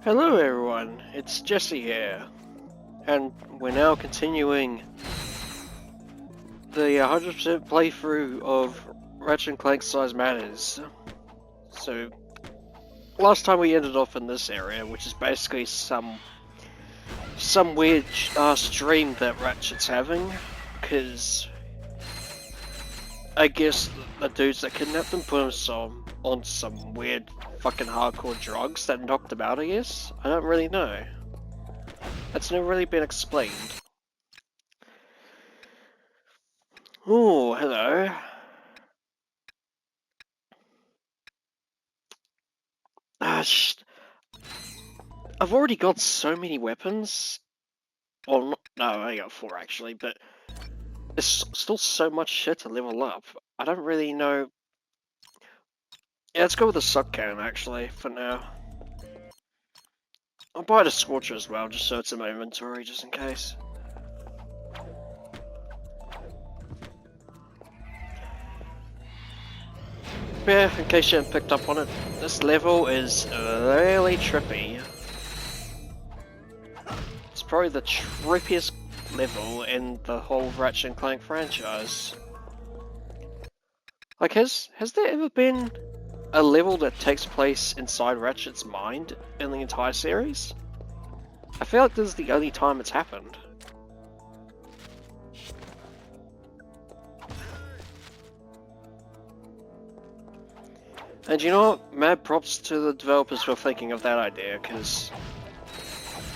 Hello everyone, it's Jesse here, and we're now continuing the 100% playthrough of Ratchet Clank Size Matters. So, last time we ended off in this area, which is basically some weird stream that Ratchet's having, because I guess the dudes that kidnapped him put him on some weird fucking hardcore drugs that knocked him out, I guess? I don't really know. That's never really been explained. Oh, hello. I've already got so many weapons. Well, no, I only got 4 actually, but there's still so much shit to level up. I don't really know. Yeah, let's go with the suck cannon actually, for now. I'll buy the Scorcher as well, just so it's in my inventory, just in case. Yeah, in case you haven't picked up on it, this level is really trippy. It's probably the trippiest level in the whole Ratchet Clank franchise. Like, has there ever been a level that takes place inside Ratchet's mind in the entire series? I feel like this is the only time it's happened. And you know what? Mad props to the developers for thinking of that idea, because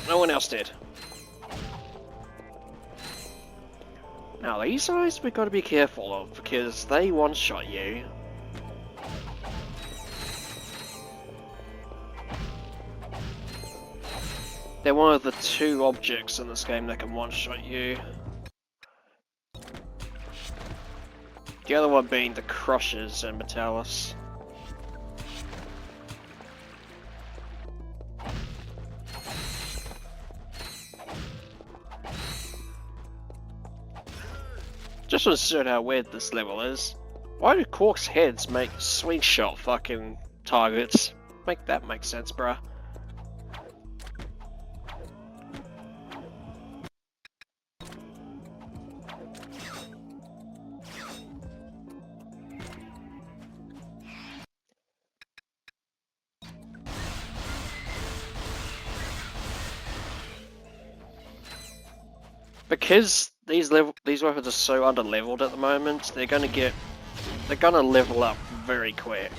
no one else did. Now these guys we gotta be careful of, because they one-shot you. They're one of the 2 objects in this game that can one-shot you. The other one being the Crushers and Metallus. Just to assert how weird this level is. Why do Quark's heads make slingshot fucking targets? Make that make sense, bruh. Because these weapons are so under-leveled at the moment, they're gonna level up very quick.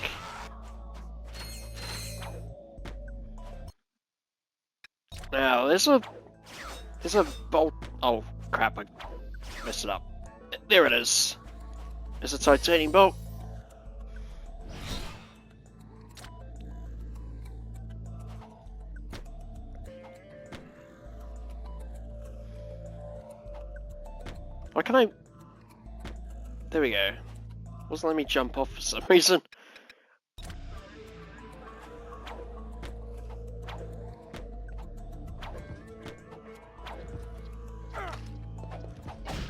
Now there's a bolt. Oh crap! I messed it up. There it is. There's a titanium bolt. Why can I? There we go. Wasn't letting me jump off for some reason.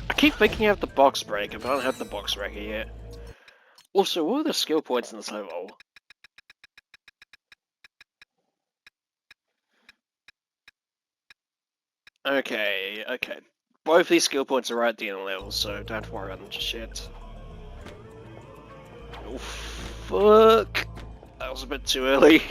I keep thinking I have the box breaker, but I don't have the box breaker yet. Also, what are the skill points in this level? Okay. Both these skill points are right at the end of the level, so don't worry about them just yet. Oh, fuck. That was a bit too early.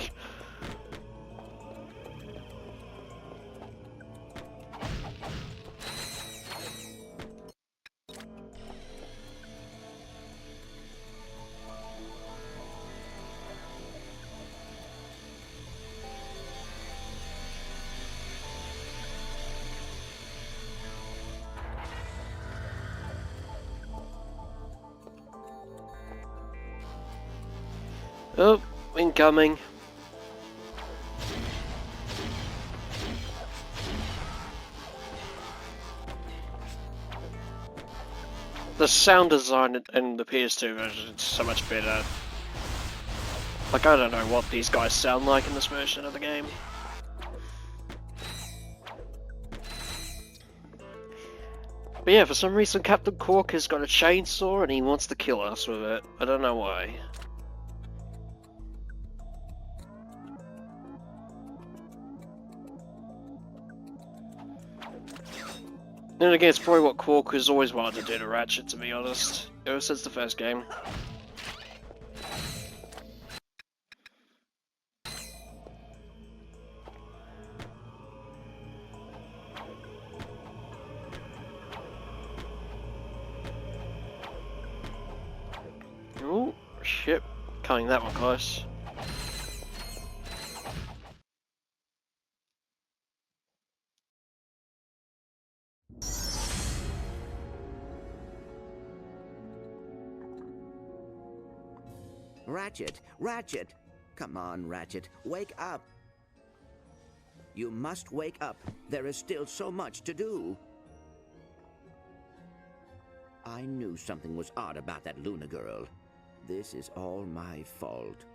Oh, incoming. The sound design in the PS2 version is so much better. Like, I don't know what these guys sound like in this version of the game. But yeah, for some reason Captain Quark has got a chainsaw and he wants to kill us with it. I don't know why. Then again, it's probably what Quark has always wanted to do to Ratchet, to be honest, ever since the first game. Oh, shit. Cutting that one close. Ratchet! Ratchet! Come on, Ratchet, wake up! You must wake up. There is still so much to do. I knew something was odd about that Luna girl. This is all my fault.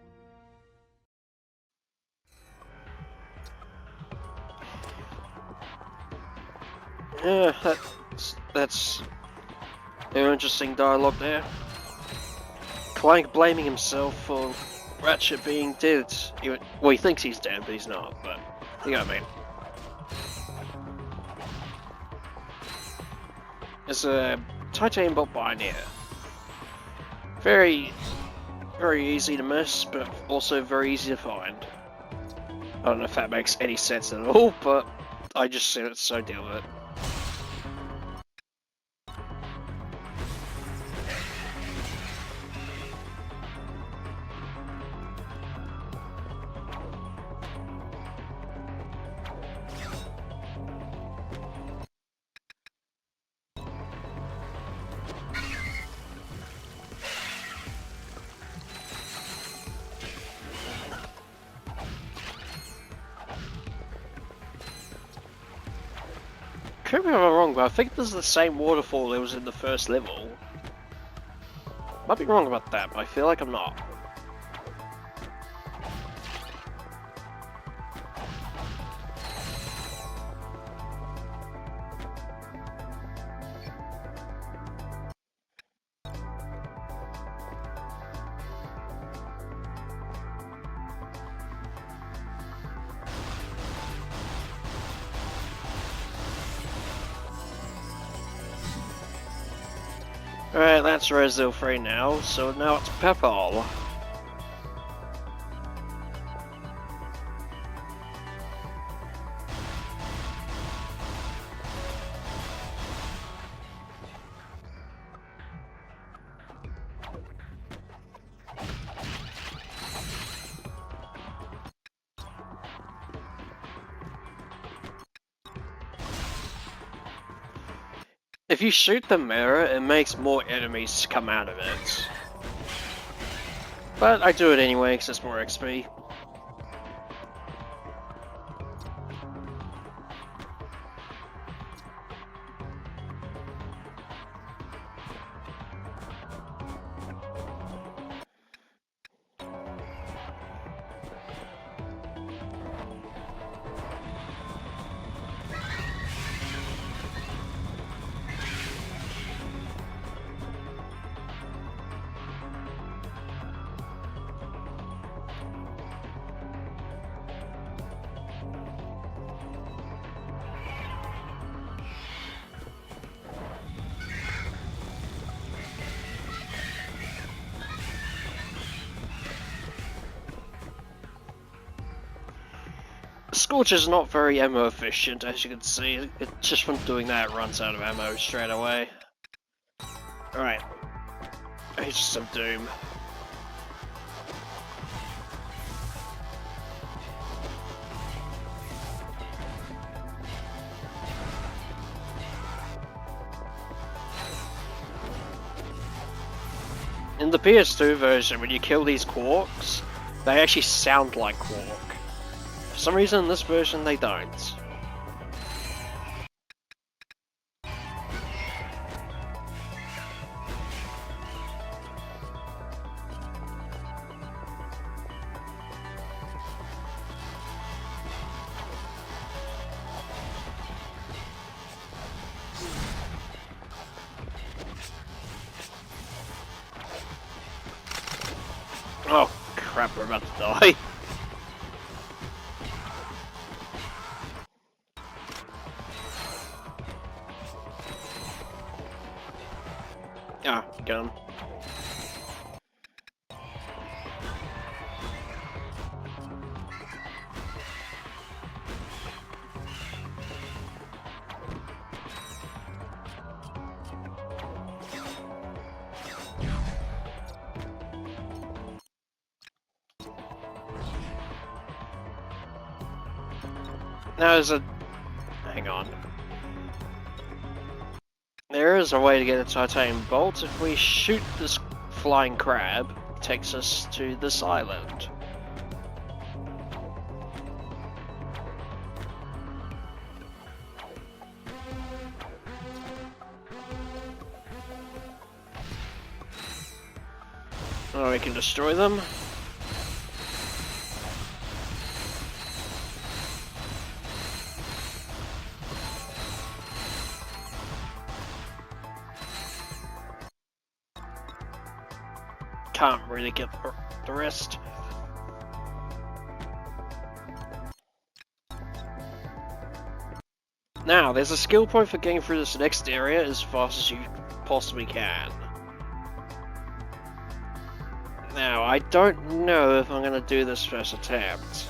Yeah, that's an interesting dialogue there. Clank blaming himself for Ratchet being dead. Well, he thinks he's dead, but he's not, but you know what I mean. There's a titanium bolt behind here. Very easy to miss, but also very easy to find. I don't know if that makes any sense at all, but I just said it, so deal with it. Correct me if I'm wrong, but I think this is the same waterfall that was in the first level. Might be wrong about that, but I feel like I'm not. Alright, that's Resil free now, so now it's Pepal. If you shoot the mirror, it makes more enemies come out of it. But I do it anyway, because it's more XP. Scorch is not very ammo efficient, as you can see. Just from doing that, it runs out of ammo straight away. Alright. Ages of Doom. In the PS2 version, when you kill these Quarks, they actually sound like Quark. For some reason, in this version, they don't. Oh crap, we're about to die. Ah, gun. Now there's a... hang on. There is a way to get a titanium bolt. If we shoot this flying crab, it takes us to this island. Oh, we can destroy them. Can't really get the rest. Now, there's a skill point for getting through this next area as fast as you possibly can. Now, I don't know if I'm going to do this first attempt.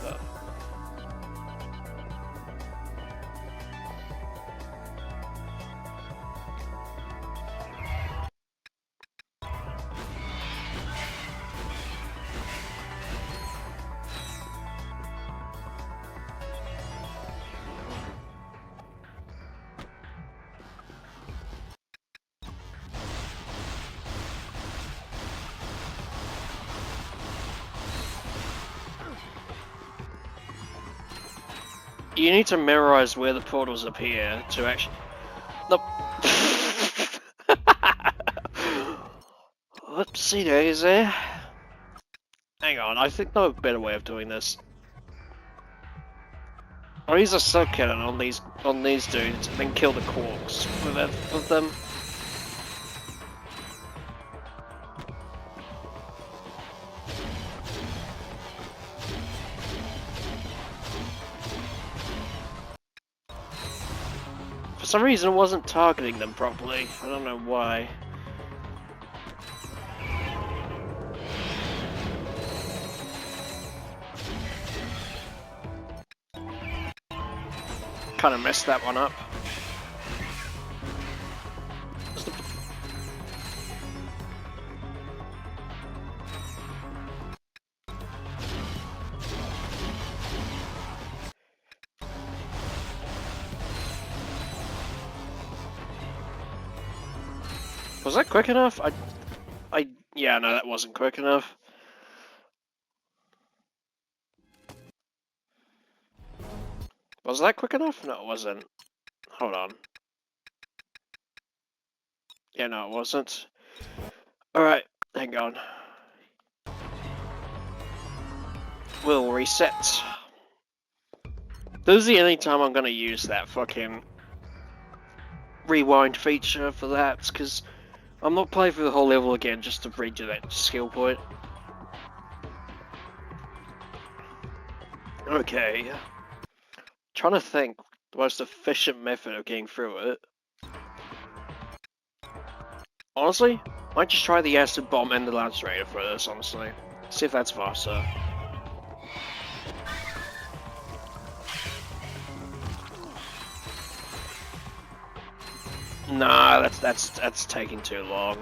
You need to memorize where the portals appear to actually... Nope. Whoopsie daisy. Hang on, I think there's a better way of doing this. I'll use a sub-cannon on these dudes and then kill the quarks with them. For some reason, it wasn't targeting them properly. I don't know why. Kind of messed that one up. Was that quick enough? Yeah, no, that wasn't quick enough. Was that quick enough? No, it wasn't. Hold on. Yeah, no, it wasn't. Alright, hang on. We'll reset. This is the only time I'm gonna use that fucking rewind feature for that, because I'm not playing through the whole level again just to redo that skill point. Okay. Trying to think the most efficient method of getting through it. Honestly, might just try the acid bomb and the lacerator for this, honestly. See if that's faster. Nah, that's taking too long.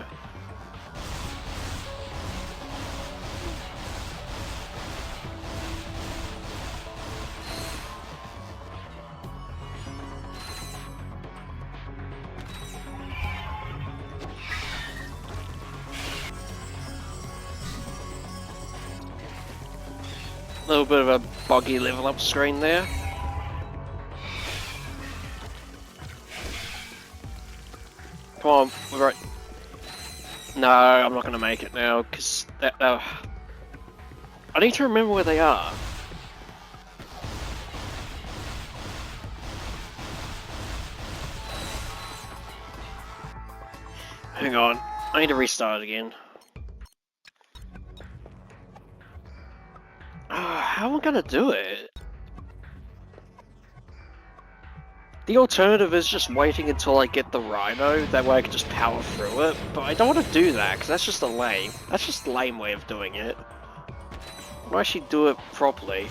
A little bit of a buggy level up screen there. Come on, we're right. No, I'm not gonna make it now, because I need to remember where they are. Hang on, I need to restart again. How am I gonna do it? The alternative is just waiting until I get the Rhino, that way I can just power through it, but I don't want to do that, because that's just a lame way of doing it. Why actually do it properly?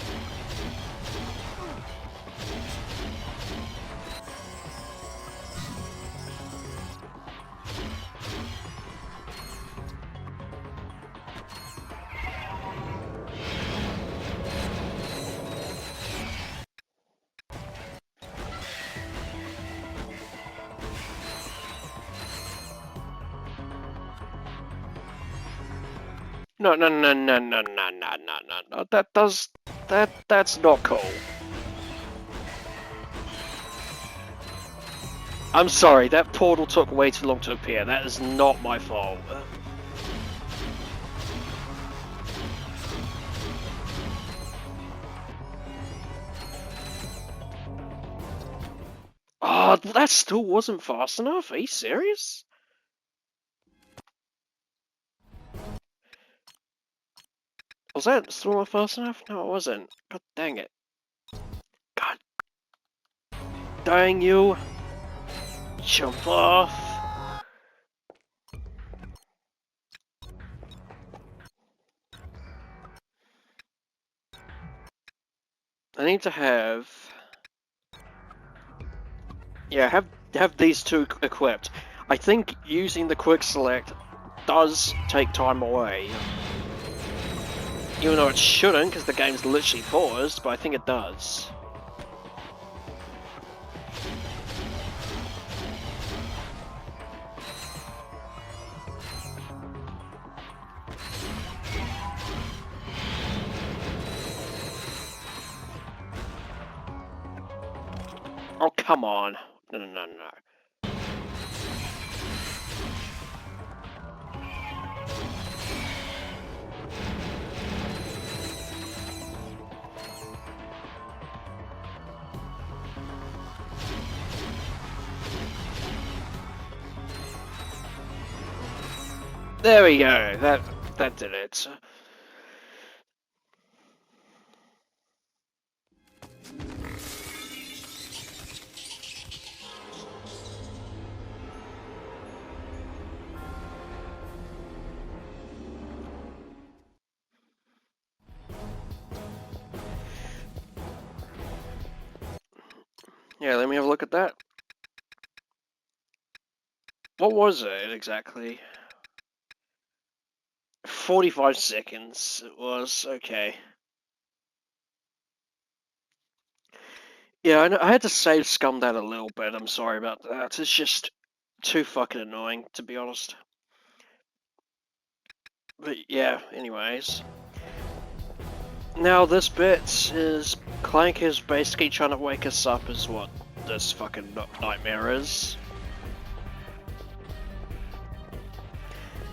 No, no, no, no, no, no, no, no, no. That's not cool. I'm sorry, that portal took way too long to appear. That is not my fault. Oh, that still wasn't fast enough? Are you serious? Was that still not fast enough? No, it wasn't. God dang it. God dang you. Jump off. I need to have... Yeah, have these two equipped. I think using the quick select does take time away. Even though it shouldn't, because the game's literally paused, but I think it does. Oh, come on. No, no, no, no. There we go. That did it. Yeah, let me have a look at that. What was it exactly? 45 seconds it was, okay. Yeah, I had to save scum that a little bit, I'm sorry about that. It's just too fucking annoying, to be honest. But yeah, anyways. Now this bit is... Clank is basically trying to wake us up is what this fucking nightmare is.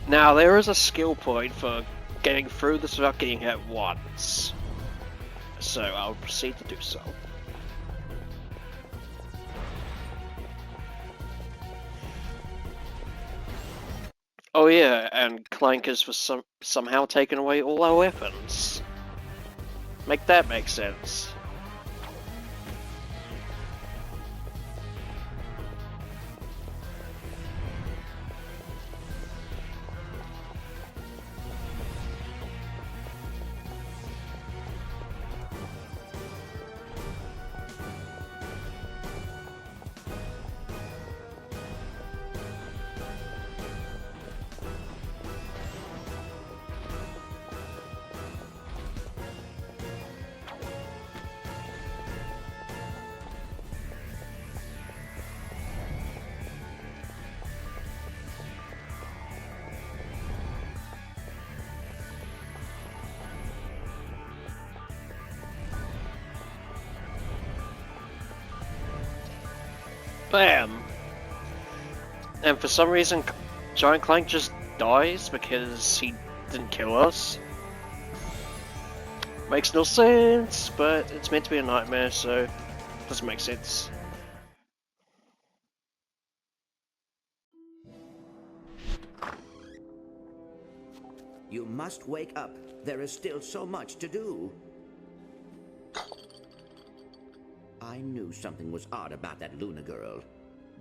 Now there is a skill point for getting through this without getting hit once. So I'll proceed to do so. Oh yeah, and Clank has for somehow taken away all our weapons. Make that make sense. Bam! And for some reason, Giant Clank just dies because he didn't kill us. Makes no sense, but it's meant to be a nightmare, so it doesn't make sense. You must wake up. There is still so much to do. I knew something was odd about that Luna girl.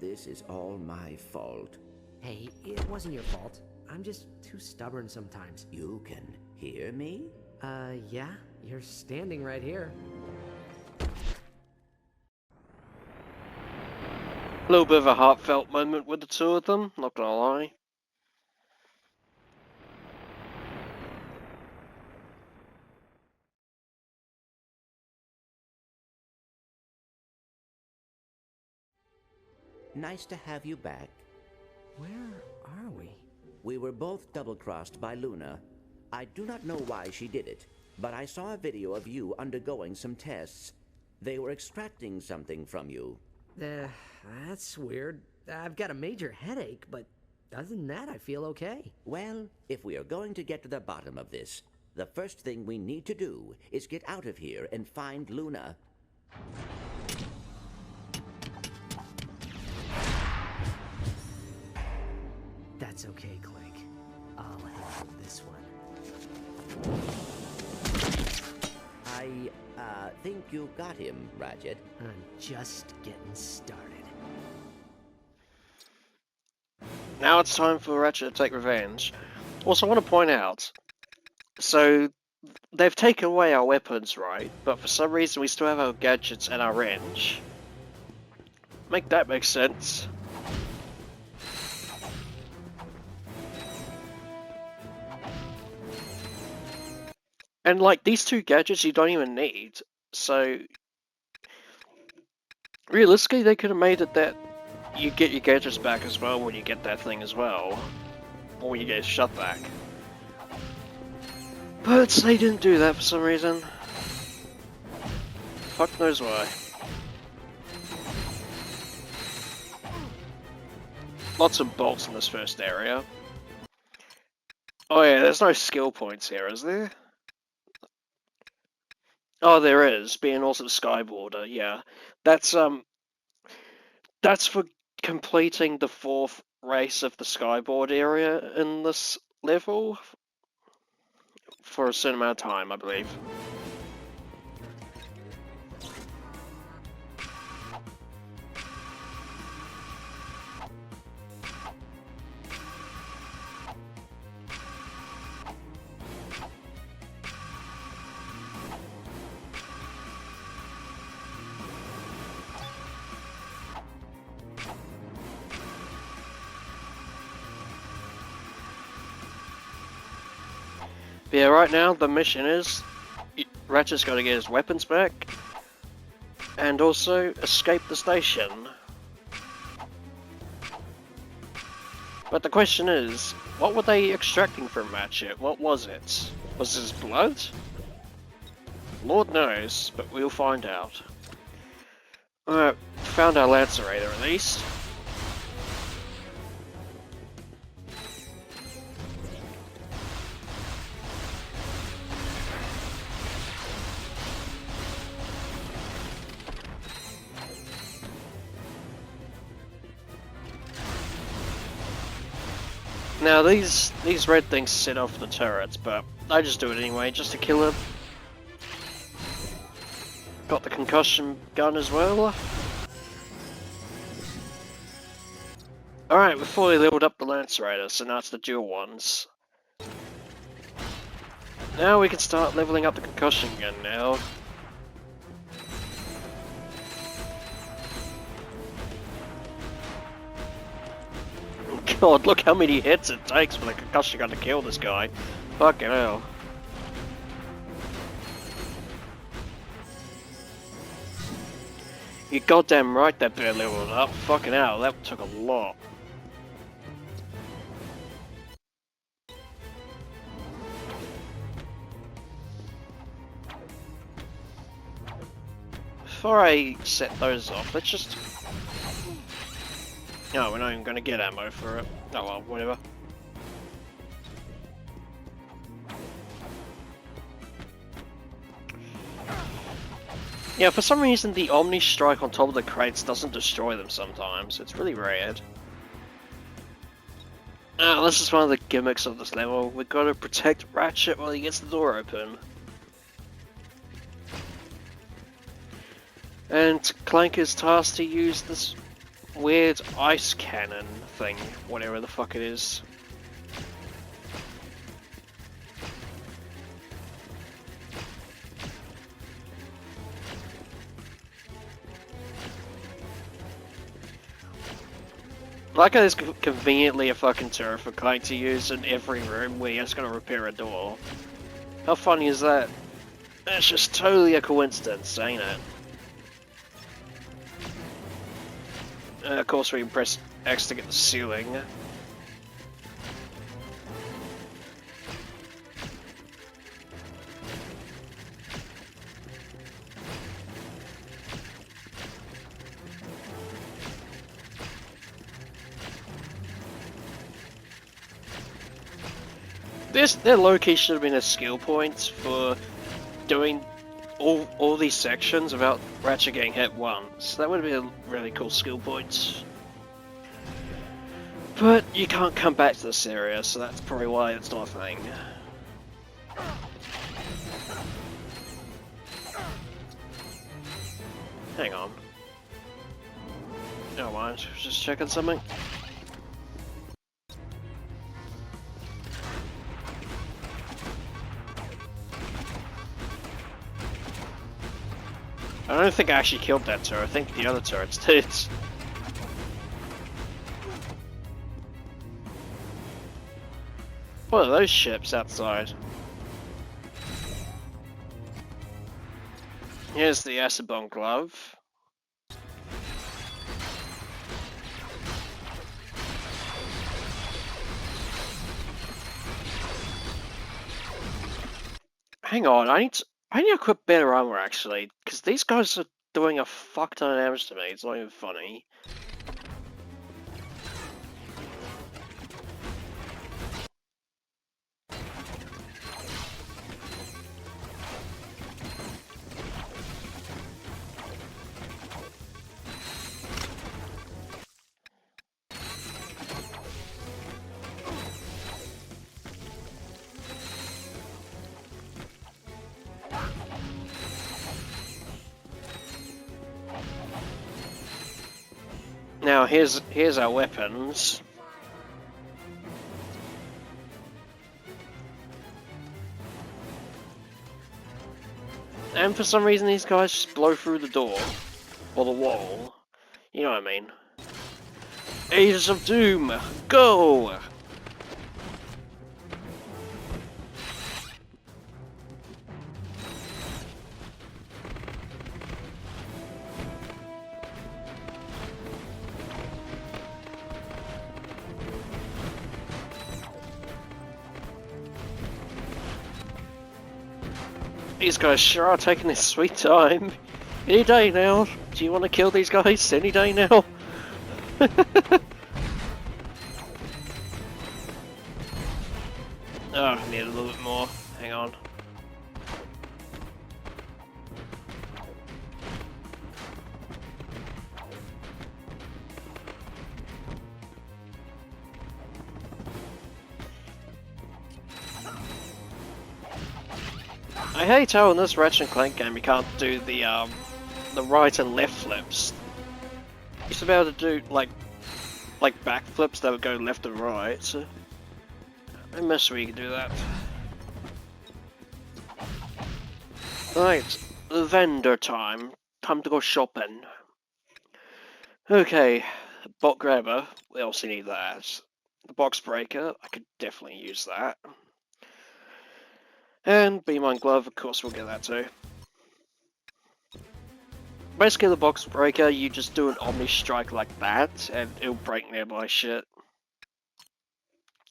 This is all my fault. Hey, it wasn't your fault. I'm just too stubborn sometimes. You can hear me? Yeah, you're standing right here. A little bit of a heartfelt moment with the two of them, not gonna lie. Nice to have you back. Where are we? We were both double-crossed by Luna. I do not know why she did it, but I saw a video of you undergoing some tests. They were extracting something from you. That's weird. I've got a major headache, but other than that, I feel okay. Well, if we are going to get to the bottom of this, the first thing we need to do is get out of here and find Luna. That's okay, Clank. I'll handle this one. I think you got him, Ratchet. I'm just getting started. Now it's time for Ratchet to take revenge. Also, I want to point out, so they've taken away our weapons, right? But for some reason we still have our gadgets and our wrench. Make that make sense. And like, these two gadgets you don't even need, so realistically they could have made it that you get your gadgets back as well when you get that thing as well, or when you get shut back. But they didn't do that for some reason. Fuck knows why. Lots of bolts in this first area. Oh yeah, there's no skill points here, is there? Oh, there is. Being also Skyboarder, yeah. That's for completing the 4th race of the Skyboard area in this level for a certain amount of time, I believe. But yeah, right now the mission is Ratchet's got to get his weapons back and also escape the station. But the question is, what were they extracting from Ratchet? What was it? Was it his blood? Lord knows, but we'll find out. Alright, found our Lacerator at least. Now these red things set off the turrets, but I just do it anyway, just to kill him. Got the concussion gun as well. Alright, we've fully leveled up the Lacerator, so now it's the dual ones. Now we can start leveling up the concussion gun now. God, look how many hits it takes for the concussion gun to kill this guy. Fucking hell. You're goddamn right that bear leveled up. Fucking hell, that took a lot. Before I set those off, let's just... No, we're not even gonna get ammo for it. Oh well, whatever. Yeah, for some reason the Omni Strike on top of the crates doesn't destroy them sometimes. It's really weird. This is one of the gimmicks of this level. We've got to protect Ratchet while he gets the door open. And Clank is tasked to use this weird ice cannon thing, whatever the fuck it is. Like there's conveniently a fucking turret for Clank to use in every room where you're just gonna repair a door. How funny is that? That's just totally a coincidence, ain't it? Of course we can press X to get the ceiling. There low-key should have been a skill point for doing all these sections without Ratchet getting hit once. That would have been a really cool skill point. But you can't come back to this area, so that's probably why it's not a thing. Hang on. Never mind, just checking something. I don't think I actually killed that turret, I think the other turrets did. What are those ships outside? Here's the acid bomb glove. Hang on, I need to equip better armor actually, because these guys are doing a fuck ton of damage to me, it's not even funny. Now here's our weapons. And for some reason these guys just blow through the door. Or the wall. You know what I mean. Ages of Doom! Go! These guys sure are taking their sweet time. Any day now. Do you want to kill these guys? Any day now. Oh, I need a little bit more. Hang on. I hate how in this Ratchet Clank game you can't do the right and left flips. You used to be able to do like back flips that would go left and right. So I miss where you could do that. Right, vendor time. Time to go shopping. Okay, bot grabber. We also need that. The box breaker. I could definitely use that. And Beam on Glove, of course we'll get that too. Basically the box breaker, you just do an Omni Strike like that, and it'll break nearby shit.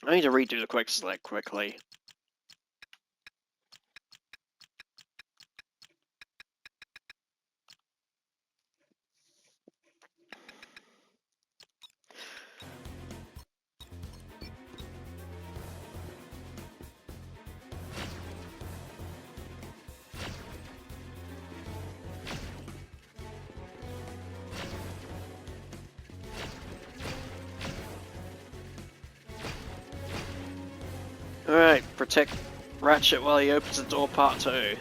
I need to redo the quick select quickly. Alright, protect Ratchet while he opens the door part 2.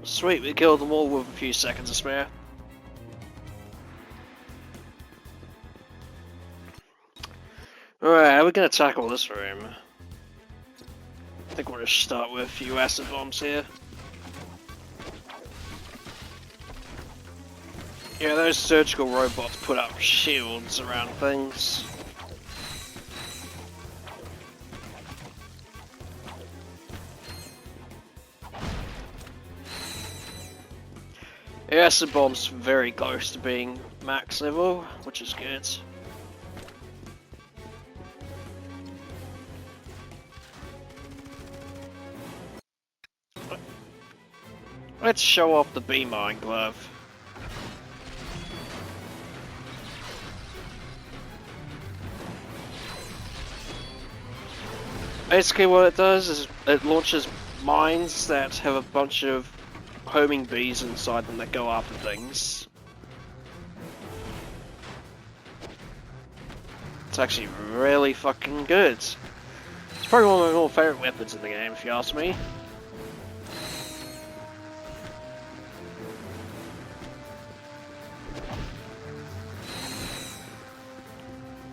Sweet, we killed them all with a few seconds to spare. Alright, how are we gonna tackle this room? I think we'll just start with a few acid bombs here. Yeah, those surgical robots put up shields around things. The acid bomb's very close to being max level, which is good. Let's show off the B-Mine glove. Basically what it does is it launches mines that have a bunch of homing bees inside them that go after things. It's actually really fucking good. It's probably one of my more favourite weapons in the game, if you ask me.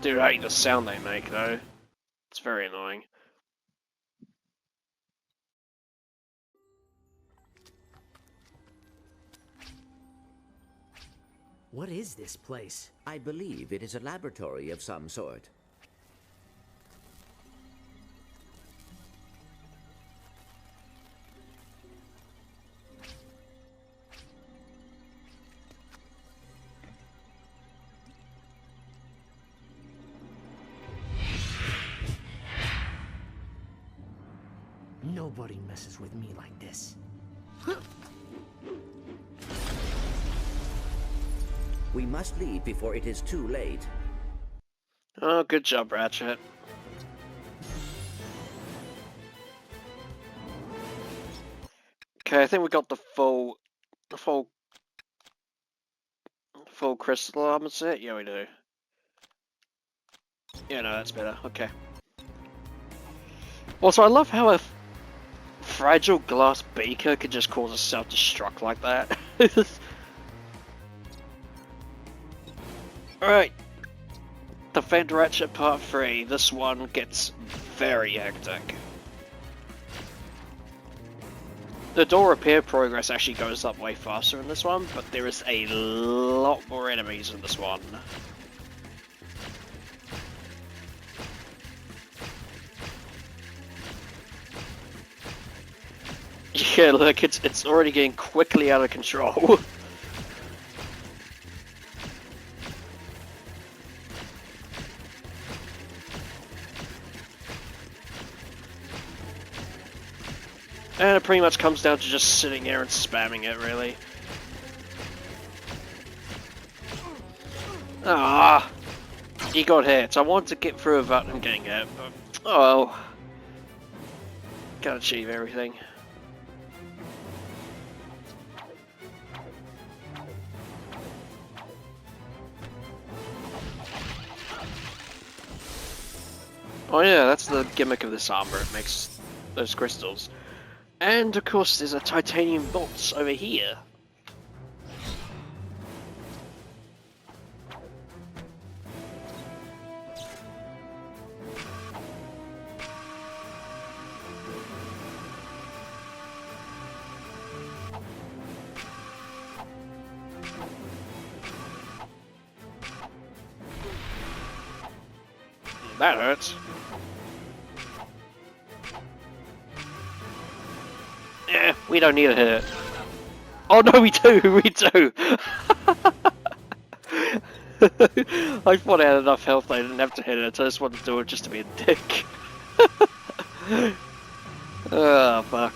Dude, I hate the sound they make though. It's very annoying. What is this place? I believe it is a laboratory of some sort. Nobody messes with me like this. We must leave before it is too late. Oh, good job, Ratchet. Okay, I think we got the full crystal armor set. Yeah, we do. Yeah, no, that's better. Okay. Also, I love how a fragile glass beaker could just cause a self-destruct like that. Alright. Defend Ratchet Part 3. This one gets very hectic. The door repair progress actually goes up way faster in this one, but there is a lot more enemies in this one. Yeah, look, it's already getting quickly out of control. And it pretty much comes down to just sitting there and spamming it, really. Ah, you got hit. I wanted to get through without him getting hit, but oh well. Can't achieve everything. Oh yeah, that's the gimmick of this armor. It makes those crystals. And of course there's a titanium bolt over here. That hurts. Yeah, we don't need to hit it. Oh no, we do! We do! I thought I had enough health I didn't have to hit it, so I just wanted to do it just to be a dick. Oh, fuck.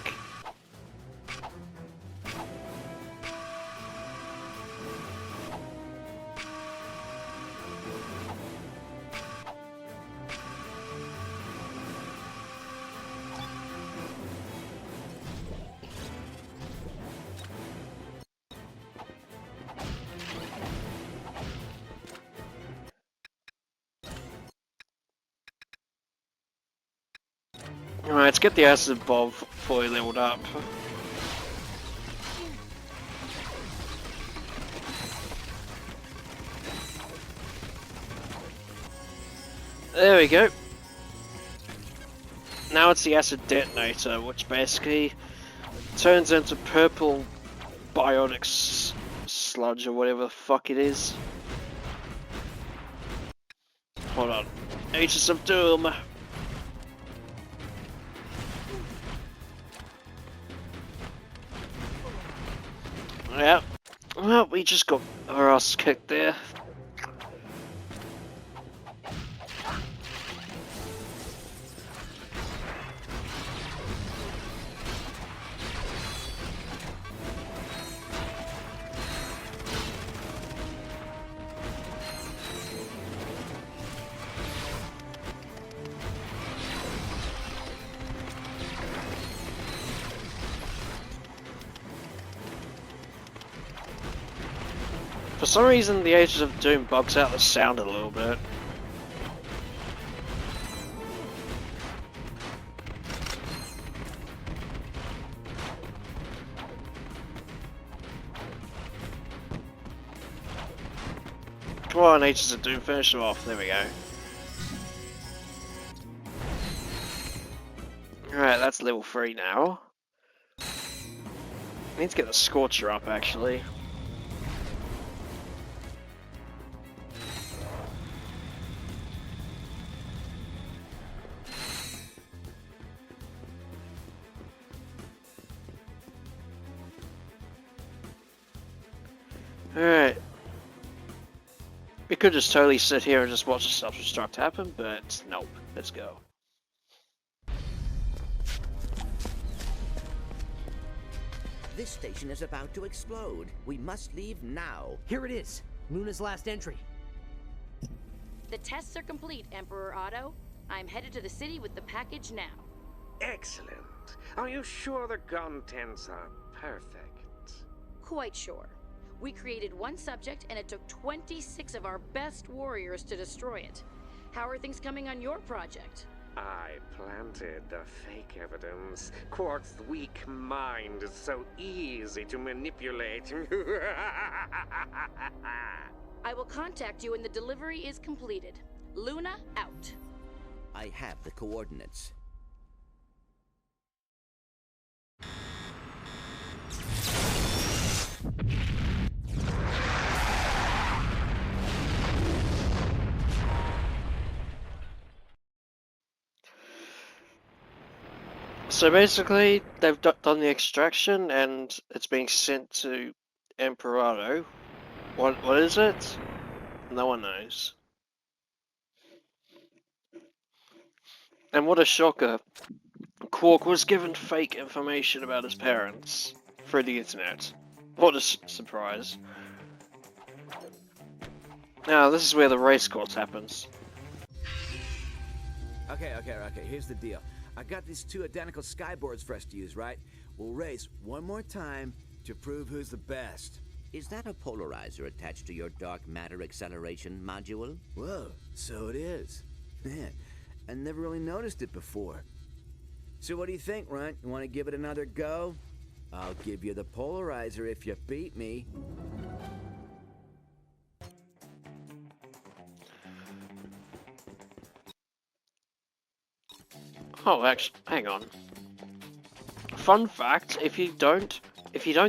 Alright, let's get the acid bomb fully leveled up. There we go. Now it's the acid detonator, which basically turns into purple biotic sludge or whatever the fuck it is. Hold on. Agents of Doom. Yeah. Well, we just got our ass kicked there. For some reason, the Agents of Doom bugs out the sound a little bit. Come on, Agents of Doom, finish them off. There we go. Alright, that's level 3 now. I need to get the Scorcher up, actually. Alright. We could just totally sit here and just watch the self-destruct happen, but nope. Let's go. This station is about to explode. We must leave now. Here it is. Luna's last entry. The tests are complete, Emperor Otto. I'm headed to the city with the package now. Excellent. Are you sure the contents are perfect? Quite sure. We created one subject and it took 26 of our best warriors to destroy it. How are things coming on your project? I planted the fake evidence. Quark's weak mind is so easy to manipulate. I will contact you when the delivery is completed. Luna, out. I have the coordinates. So basically, they've done the extraction and it's being sent to Emperado. What is it? No one knows. And what a shocker. Quark was given fake information about his parents through the internet. What a surprise. Now, this is where the race course happens. Okay, here's the deal. I got these 2 identical skyboards for us to use, right? We'll race one more time to prove who's the best. Is that a polarizer attached to your dark matter acceleration module? Whoa, so it is. Man, I never really noticed it before. So what do you think, Runt? You want to give it another go? I'll give you the polarizer if you beat me. Oh, actually, hang on. Fun fact: if you don't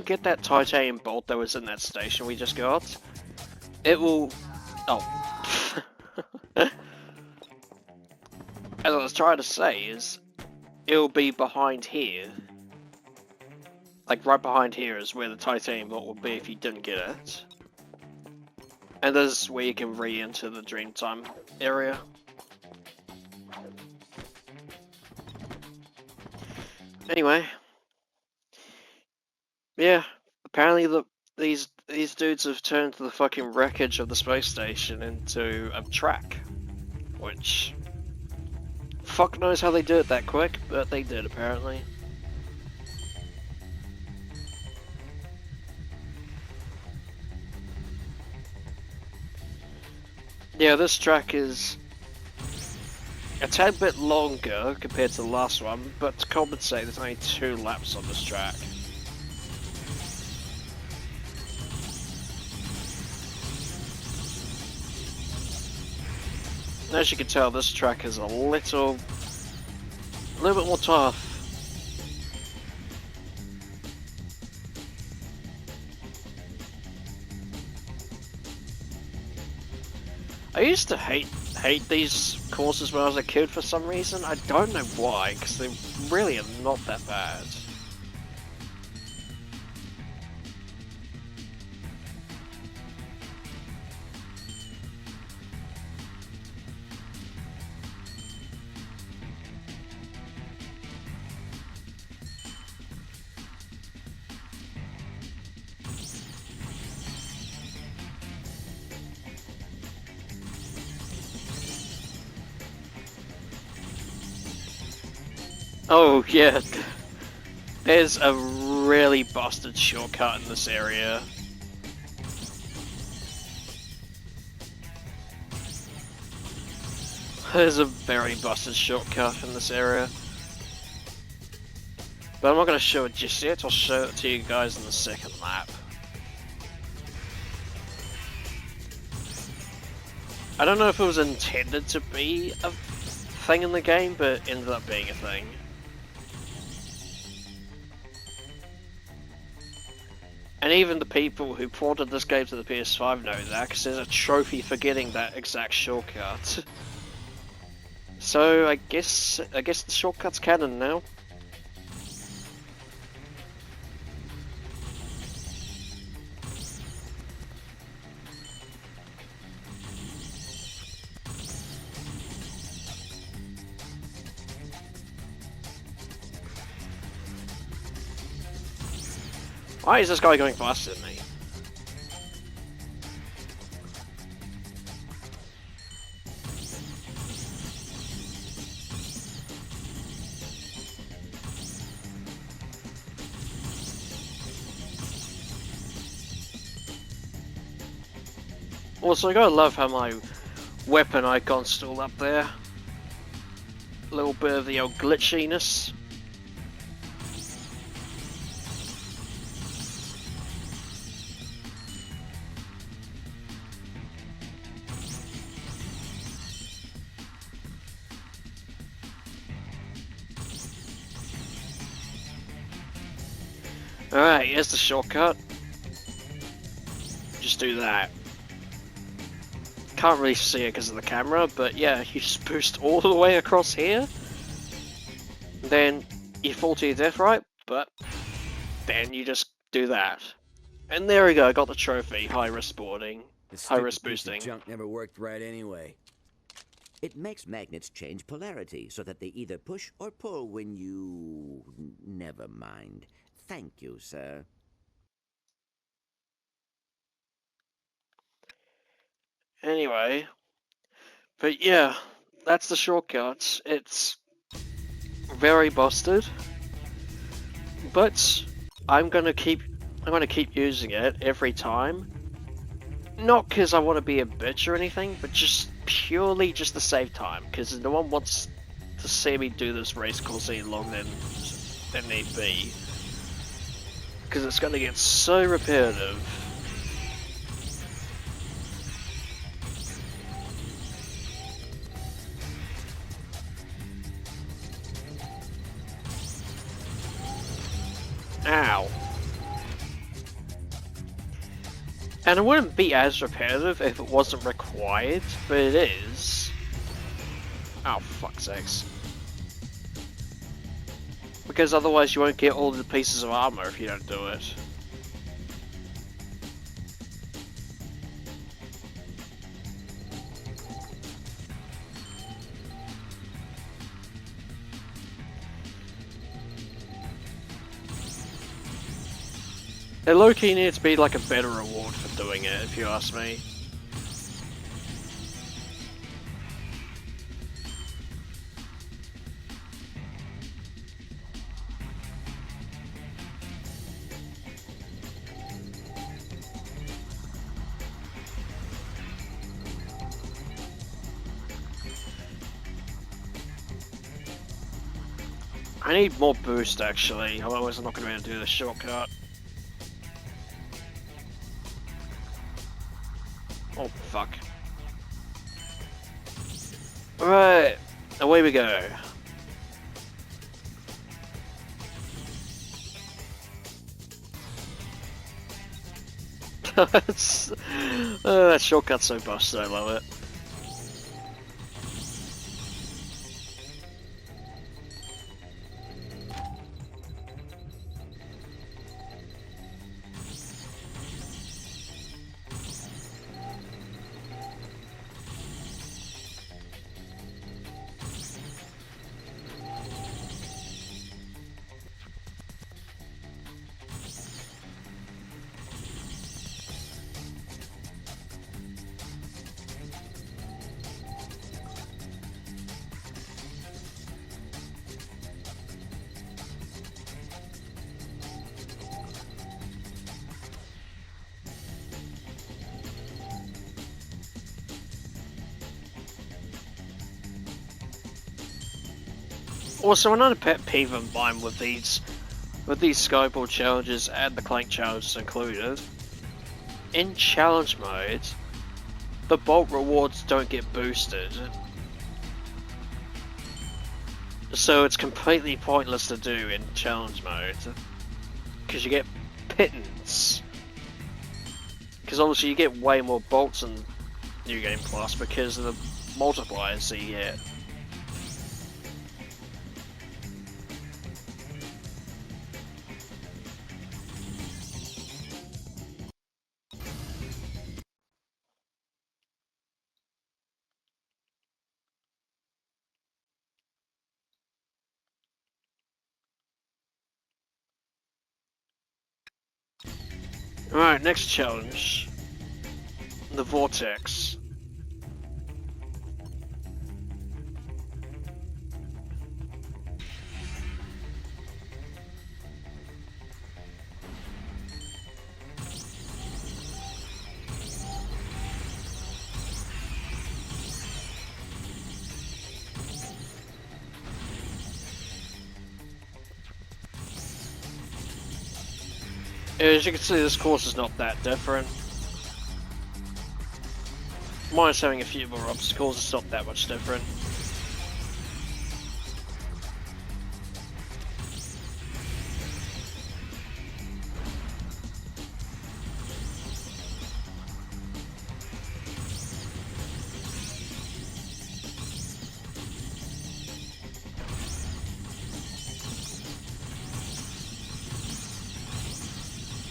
get that titanium bolt that was in that station we just got, it will. Oh. As I was trying to say is, it'll be behind here. Like right behind here is where the titanium bolt will be if you didn't get it. And this is where you can re-enter the Dreamtime area. Anyway, yeah. Apparently, these dudes have turned the fucking wreckage of the space station into a track, which fuck knows how they did it that quick, but they did apparently. Yeah, this track is a tad bit longer compared to the last one, but to compensate, there's only 2 laps on this track. As you can tell, this track is a little bit more tough. I used to hate these courses when I was a kid for some reason. I don't know why, because they really are not that bad. Oh yeah, there's a really busted shortcut in this area. There's a very busted shortcut in this area. But I'm not going to show it just yet, I'll show it to you guys in the second lap. I don't know if it was intended to be a thing in the game, but it ended up being a thing. And even the people who ported this game to the PS5 know that, because there's a trophy for getting that exact shortcut. So I guess the shortcut's canon now. Why is this guy going faster than me? Also, I gotta love how my weapon icon's still up there. A little bit of the old glitchiness. Alright, here's the shortcut. Just do that. Can't really see it because of the camera, but yeah, you just boost all the way across here. Then you fall to your death, right? But then you just do that. And there we go, I got the trophy. High risk boarding. High risk boosting. Junk never worked right anyway. It makes magnets change polarity so that they either push or pull when you... Never mind. Thank you, sir. Anyway, but yeah, that's the shortcut. It's very busted, but I'm gonna keep using it every time. Not because I want to be a bitch or anything, but just purely just to save time. Because no one wants to see me do this race course any longer than need be. Because it's gonna get so repetitive. Ow. And it wouldn't be as repetitive if it wasn't required, but it is. Oh, fuck's sakes. Because otherwise you won't get all the pieces of armor if you don't do it. It low-key needs to be like a better reward for doing it, if you ask me. I need more boost actually, otherwise I'm not going to be able to do the shortcut. Oh, fuck. Right, away we go. That shortcut's so busted, I love it. Also, another pet peeve of mine with these Skyboard challenges and the Clank challenges included, in challenge mode, the bolt rewards don't get boosted. So it's completely pointless to do in challenge mode, because you get pittance. Because obviously you get way more bolts in New Game Plus because of the multipliers that you get. Alright, next challenge. The Vortex. As you can see, this course is not that different. Minus having a few more obstacles, it's not that much different.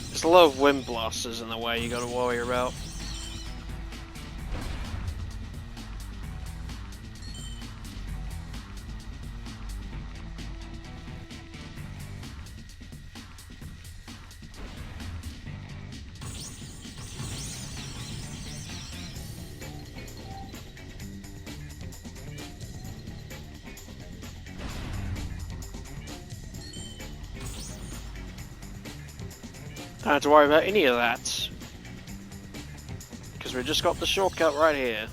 There's a lot of wind blasters in the way you gotta worry about. Don't have to worry about any of that, because we just got the shortcut right here.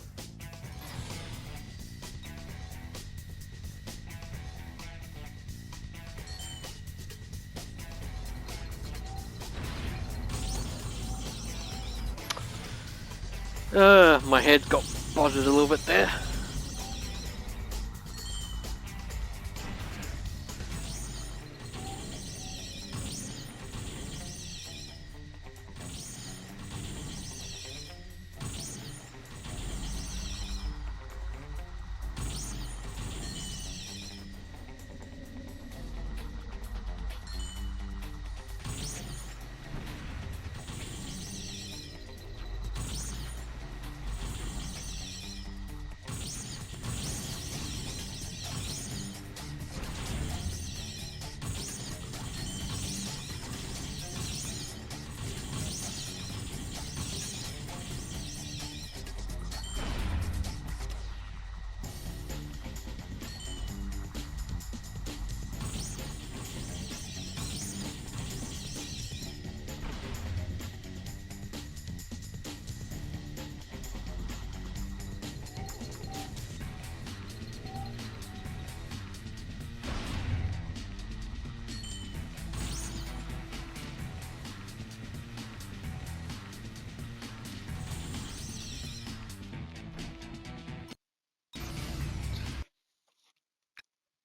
My head got bothered a little bit there.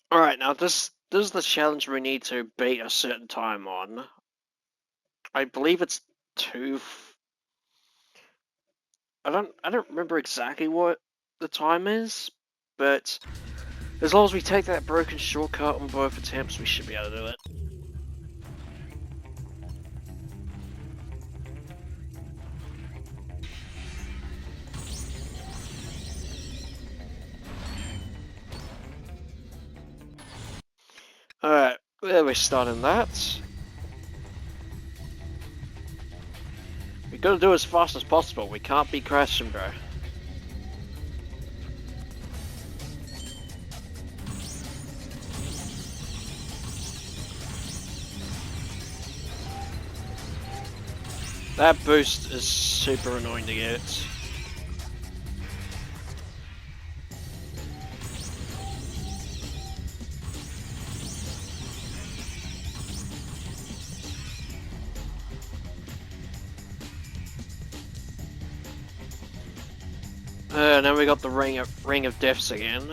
Alright, now this is the challenge we need to beat a certain time on. I believe it's I don't remember exactly what the time is, but as long as we take that broken shortcut on both attempts, we should be able to do it. Alright, there we're starting that. We gotta do it as fast as possible, we can't be crashing, bro. That boost is super annoying to get. Now we got the ring of deaths again.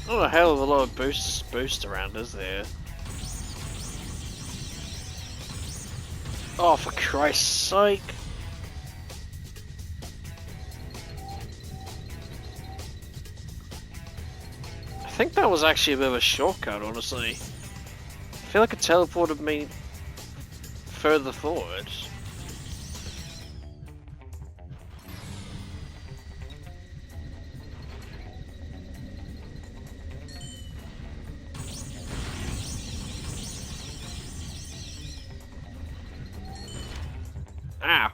Not a hell of a lot of boost around, is there? Oh, for Christ's sake! I think that was actually a bit of a shortcut, honestly. I feel like it teleported me further forward. Ow.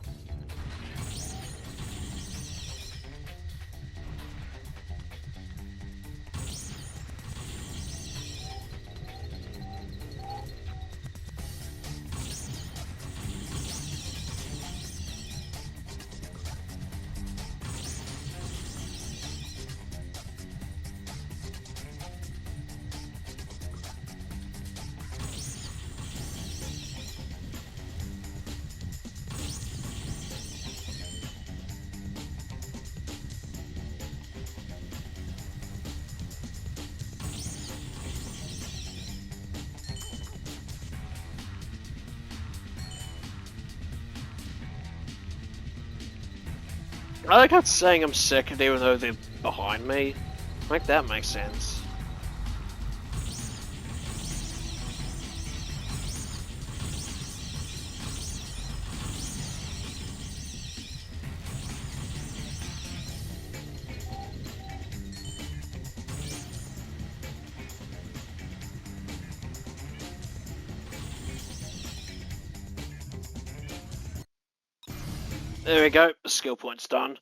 I like how it's saying I'm second even though they're behind me. Like that makes sense. There we go, the skill point's done.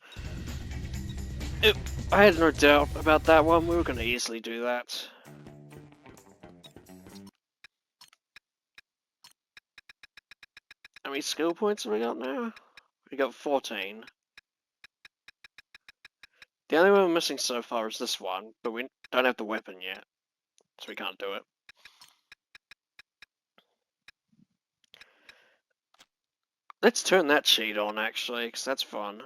I had no doubt about that one, we were going to easily do that. How many skill points have we got now? We got 14. The only one we're missing so far is this one, but we don't have the weapon yet, so we can't do it. Let's turn that cheat on actually, because that's fun.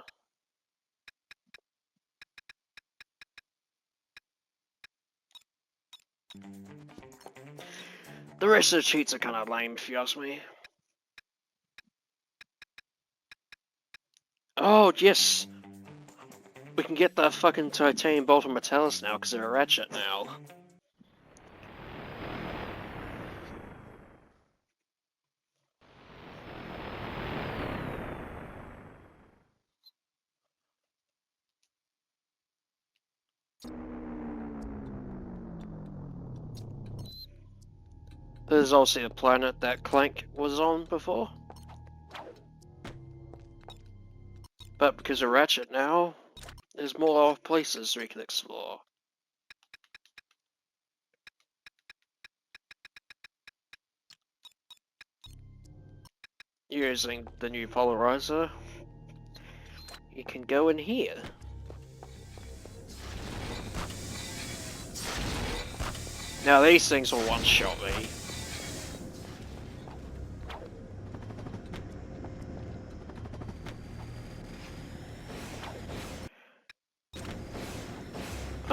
The rest of the cheats are kind of lame, if you ask me. Oh, yes! We can get the fucking titanium bolt and metallus now, because they're a Ratchet now. There's also the planet that Clank was on before. But because of Ratchet now, There's more places we can explore. Using the new polarizer, you can go in here. Now these things will one-shot me.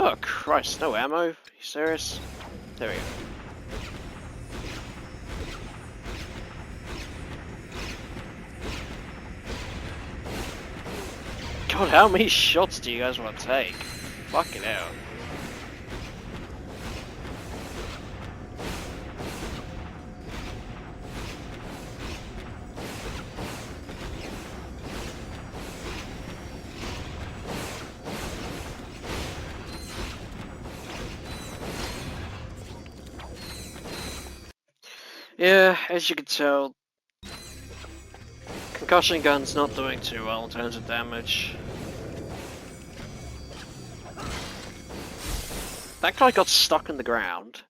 Oh Christ, no ammo? Are you serious? There we go. God, how many shots do you guys want to take? Fucking hell. Yeah, as you can tell, concussion gun's not doing too well in terms of damage. That guy got stuck in the ground.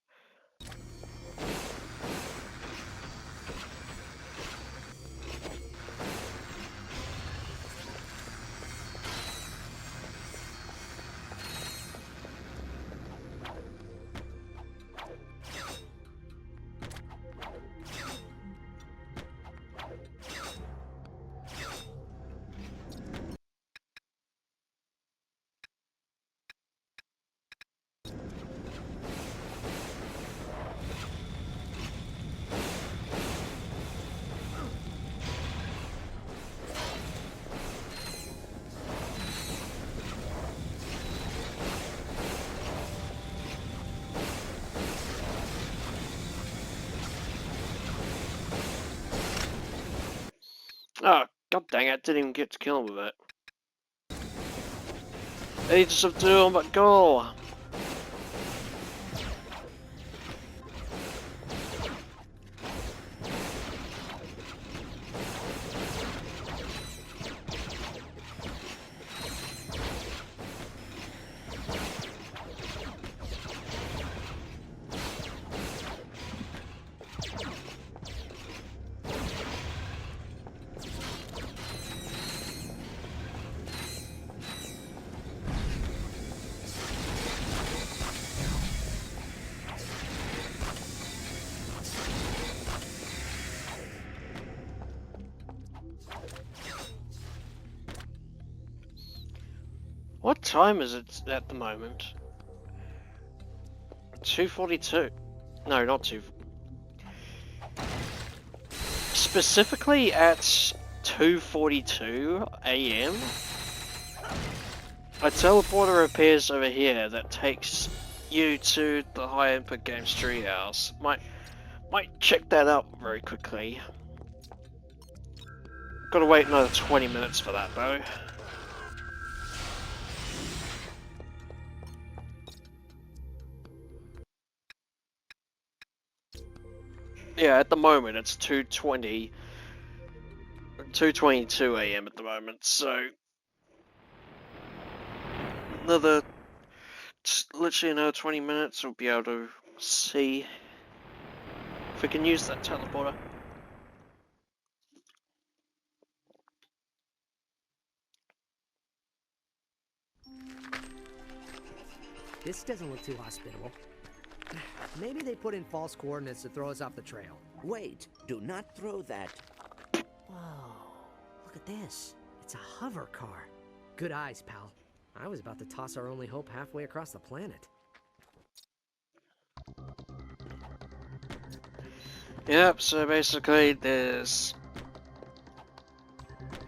Oh, god dang it, didn't even get to kill him with it. Agents of Doom, but go! What time is it at the moment? 2:42. No, not 2. Specifically at 2:42 AM, a teleporter appears over here that takes you to the High Input Games treehouse. Might check that out very quickly. Gotta wait another 20 minutes for that though. Yeah, at the moment it's 2:22 AM at the moment, so another literally another 20 minutes we'll be able to see if we can use that teleporter. This doesn't look too hospitable. Maybe they put in false coordinates to throw us off the trail. Wait, do not throw that. Whoa, look at this. It's a hover car. Good eyes, pal. I was about to toss our only hope halfway across the planet. Yep, so basically there's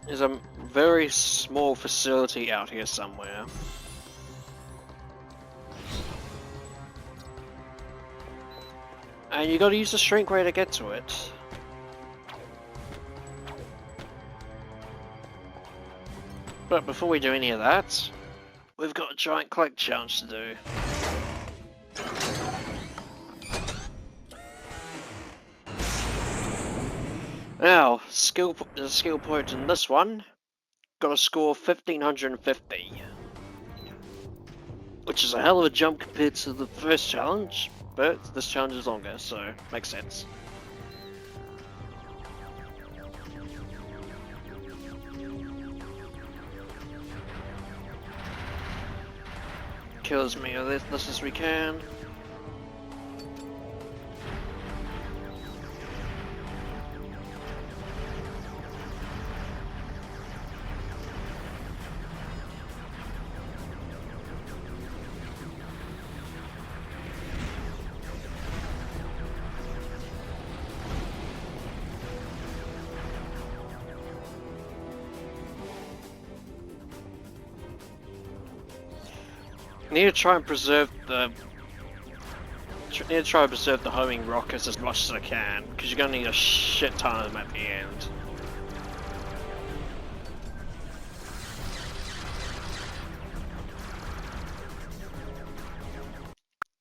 a very small facility out here somewhere. And you gotta use the shrink ray to get to it. But before we do any of that, we've got a giant collect challenge to do. Now, the skill point in this one, got a score 1550. which is a hell of a jump compared to the first challenge, but this challenge is longer, so makes sense. Kill as many of this as we can. I need to try and preserve the homing rockets as much as I can, because you're gonna need a shit ton of them at the end.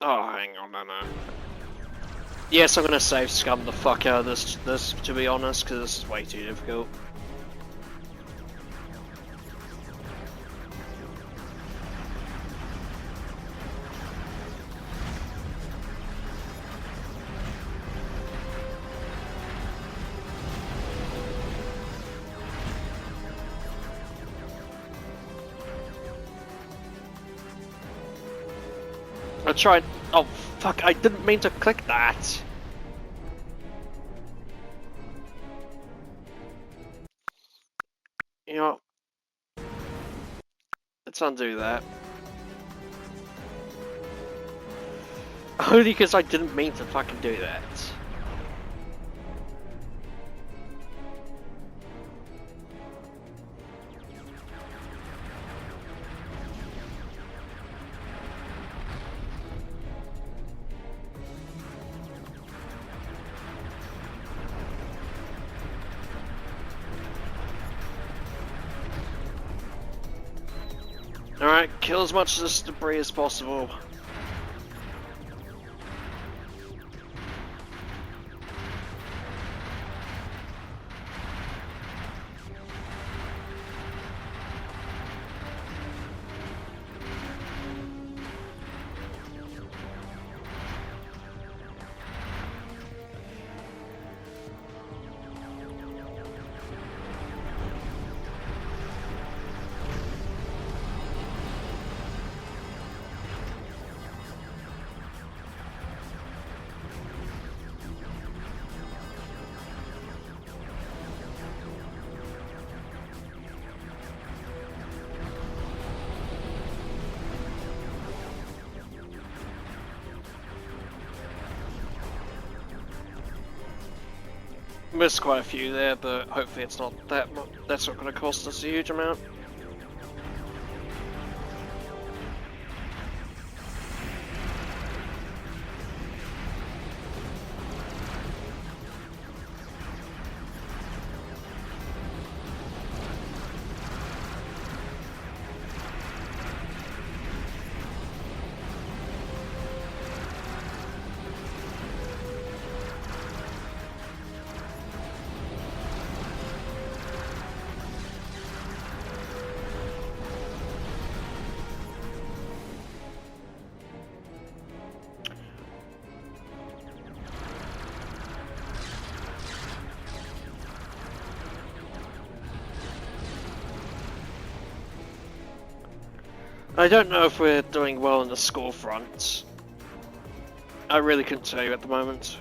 Oh, hang on, no. Yes, I'm gonna save scum the fuck out of this to be honest, because this is way too difficult. I tried. Oh fuck! I didn't mean to click that. You know, let's undo that. Only because I didn't mean to fucking do that. Alright, kill as much of this debris as possible. Missed quite a few there, but hopefully it's not that much. That's not going to cost us a huge amount. I don't know if we're doing well in the score front. I really couldn't tell you at the moment.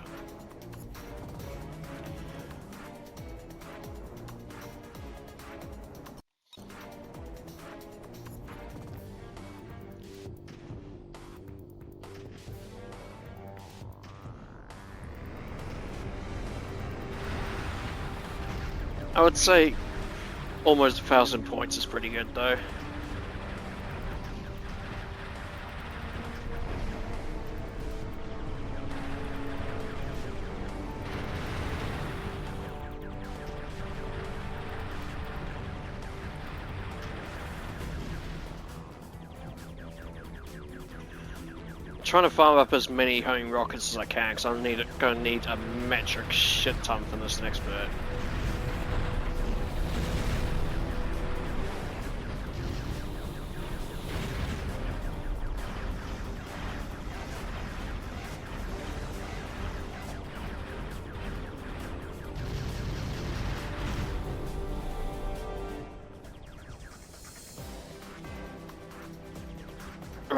I would say almost 1,000 points is pretty good though. Trying to farm up as many homing rockets as I can, because I'm going to need a metric shit ton from this next bit.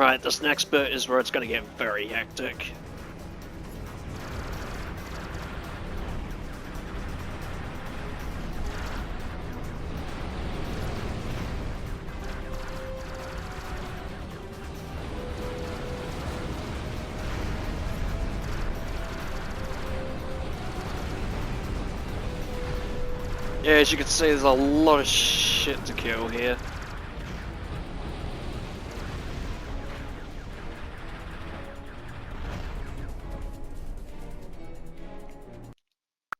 Alright, this next bit is where it's gonna get very hectic. Yeah, as you can see, there's a lot of shit to kill here.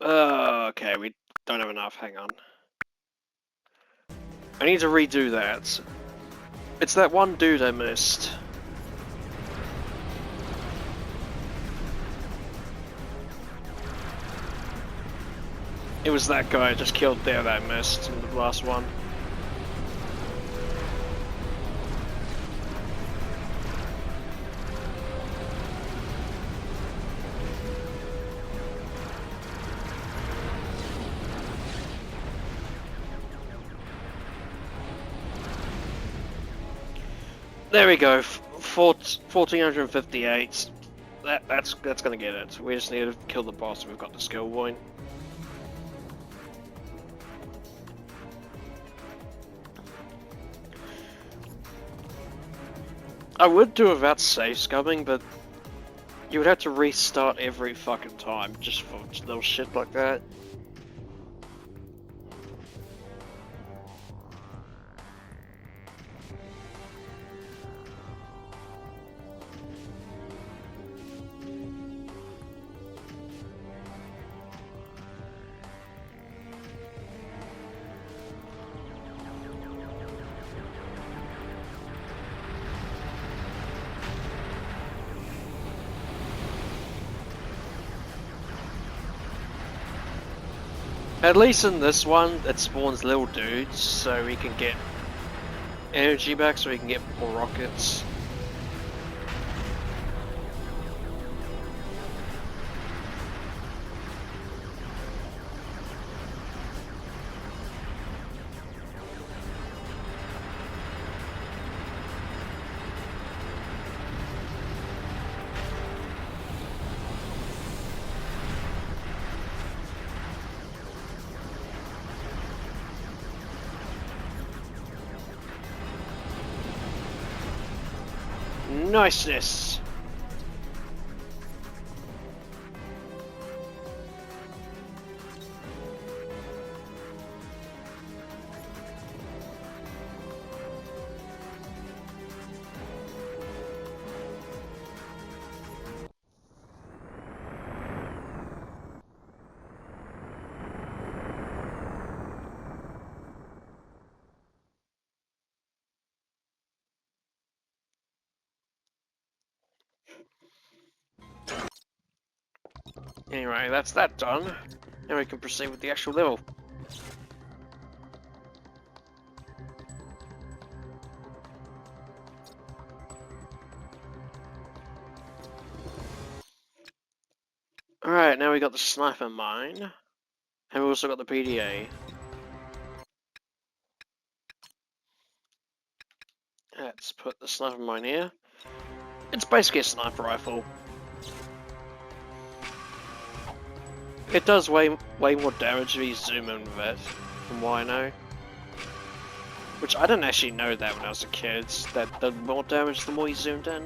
Okay, we don't have enough, hang on. I need to redo that. It's that one dude I missed. It was that guy I just killed there that I missed in the last one. There we go, 1458. That's gonna get it. We just need to kill the boss. We've got the skill point. I would do without save scumming, but you would have to restart every fucking time just for little shit like that. At least in this one, it spawns little dudes, so we can get energy back, so we can get more rockets. Niceness! Anyway, that's that done. Now we can proceed with the actual level. Alright, now we got the sniper mine. And we also got the PDA. Let's put the sniper mine here. It's basically a sniper rifle. It does way more damage if you zoom in with it, from what I know. Which I didn't actually know that when I was a kid, that did more damage the more you zoomed in.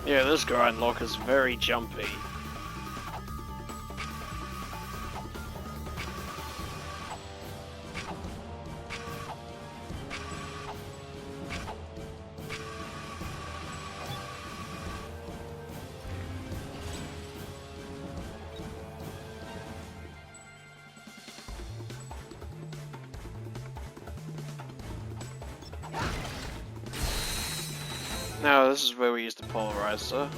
Yeah, this grind lock is very jumpy. Now this is where we use the polarizer.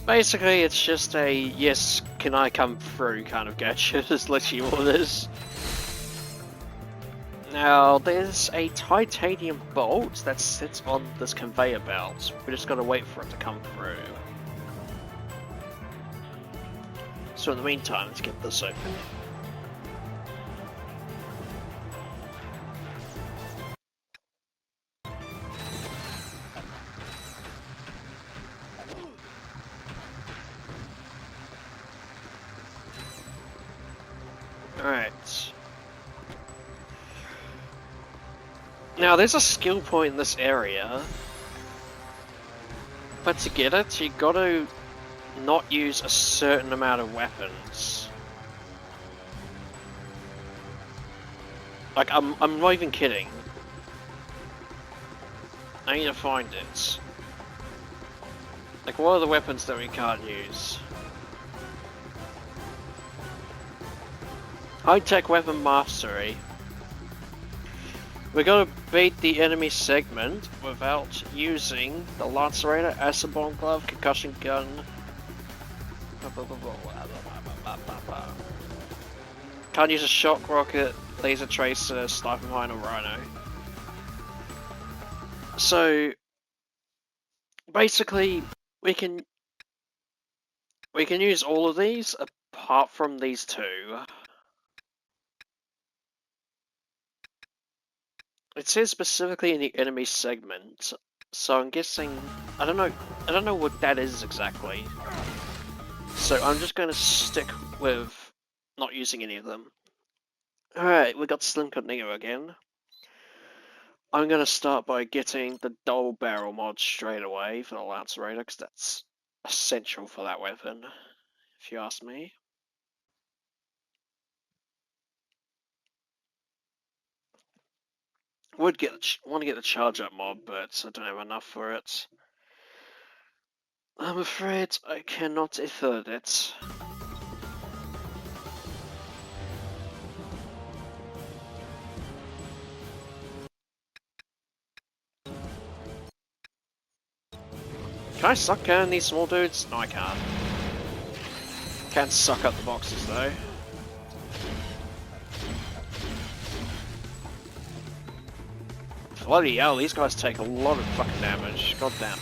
Basically, it's just a yes, can I come through kind of gadget. It's literally all it is. Now, there's a titanium bolt that sits on this conveyor belt. We just gotta wait for it to come through. So in the meantime, let's get this open. Alright. Now there's a skill point in this area, but to get it, you gotta not use a certain amount of weapons. Like, I'm not even kidding. I need to find it. Like, what are the weapons that we can't use? High-tech weapon mastery. We gotta beat the enemy segment without using the lacerator, acid bomb glove, concussion gun. Can't use a shock rocket, laser tracer, sniper mine, or rhino. So basically, we can use all of these apart from these two. It says specifically in the enemy segment, so I'm guessing I don't know what that is exactly. So I'm just going to stick with not using any of them. Alright, we got Slim Neo again. I'm going to start by getting the double barrel mod straight away for the Lacerator, because that's essential for that weapon, if you ask me. Want to get the charge up mod, but I don't have enough for it. I'm afraid I cannot afford it. Can I suck down these small dudes? No, I can't. Can't suck up the boxes though. Bloody hell, these guys take a lot of fucking damage. God damn.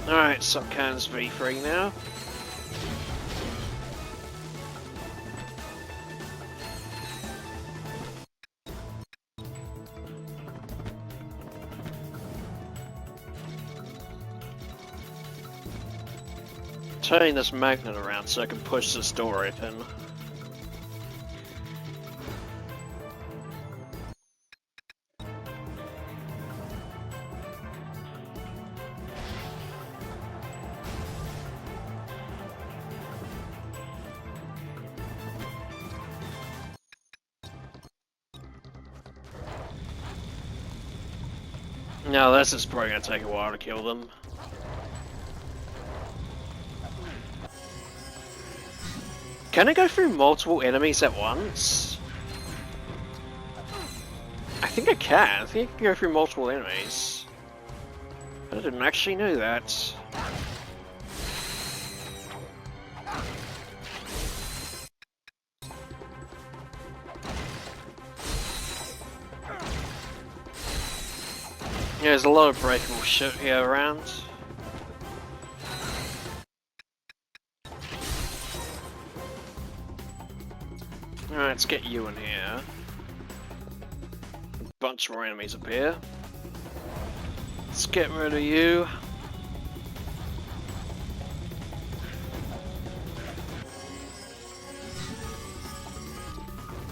Alright, suck cans V3 now. Turning this magnet around so I can push this door open. Now this is probably going to take a while to kill them. Can I go through multiple enemies at once? I think I can. I think I can go through multiple enemies. I didn't actually know that. Yeah, there's a lot of breakable shit here around. Alright, let's get you in here. A bunch more enemies up here. Let's get rid of you.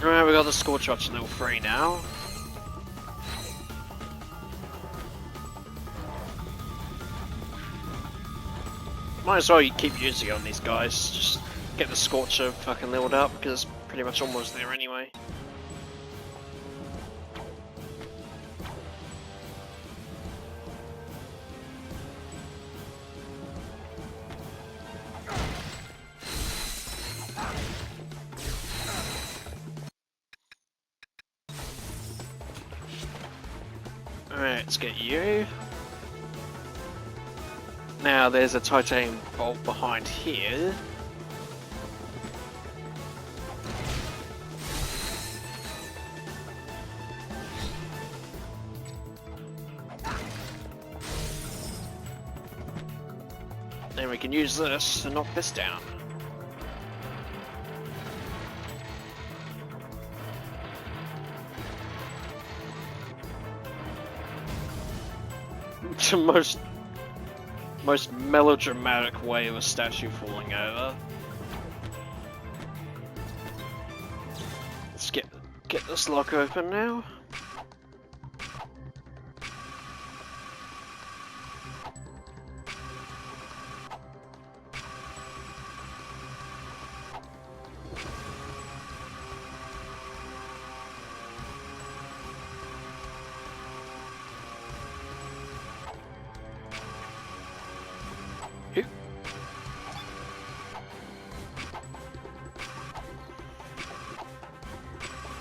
Alright, we got the Scorch Watch level 3 now. Might as well keep using on these guys, just get the Scorcher fucking leveled up, because it's pretty much almost there anyway. Alright, let's get you. Now there's a titanium bolt behind here. And we can use this to knock this down. The most melodramatic way of a statue falling over. Let's get this lock open now.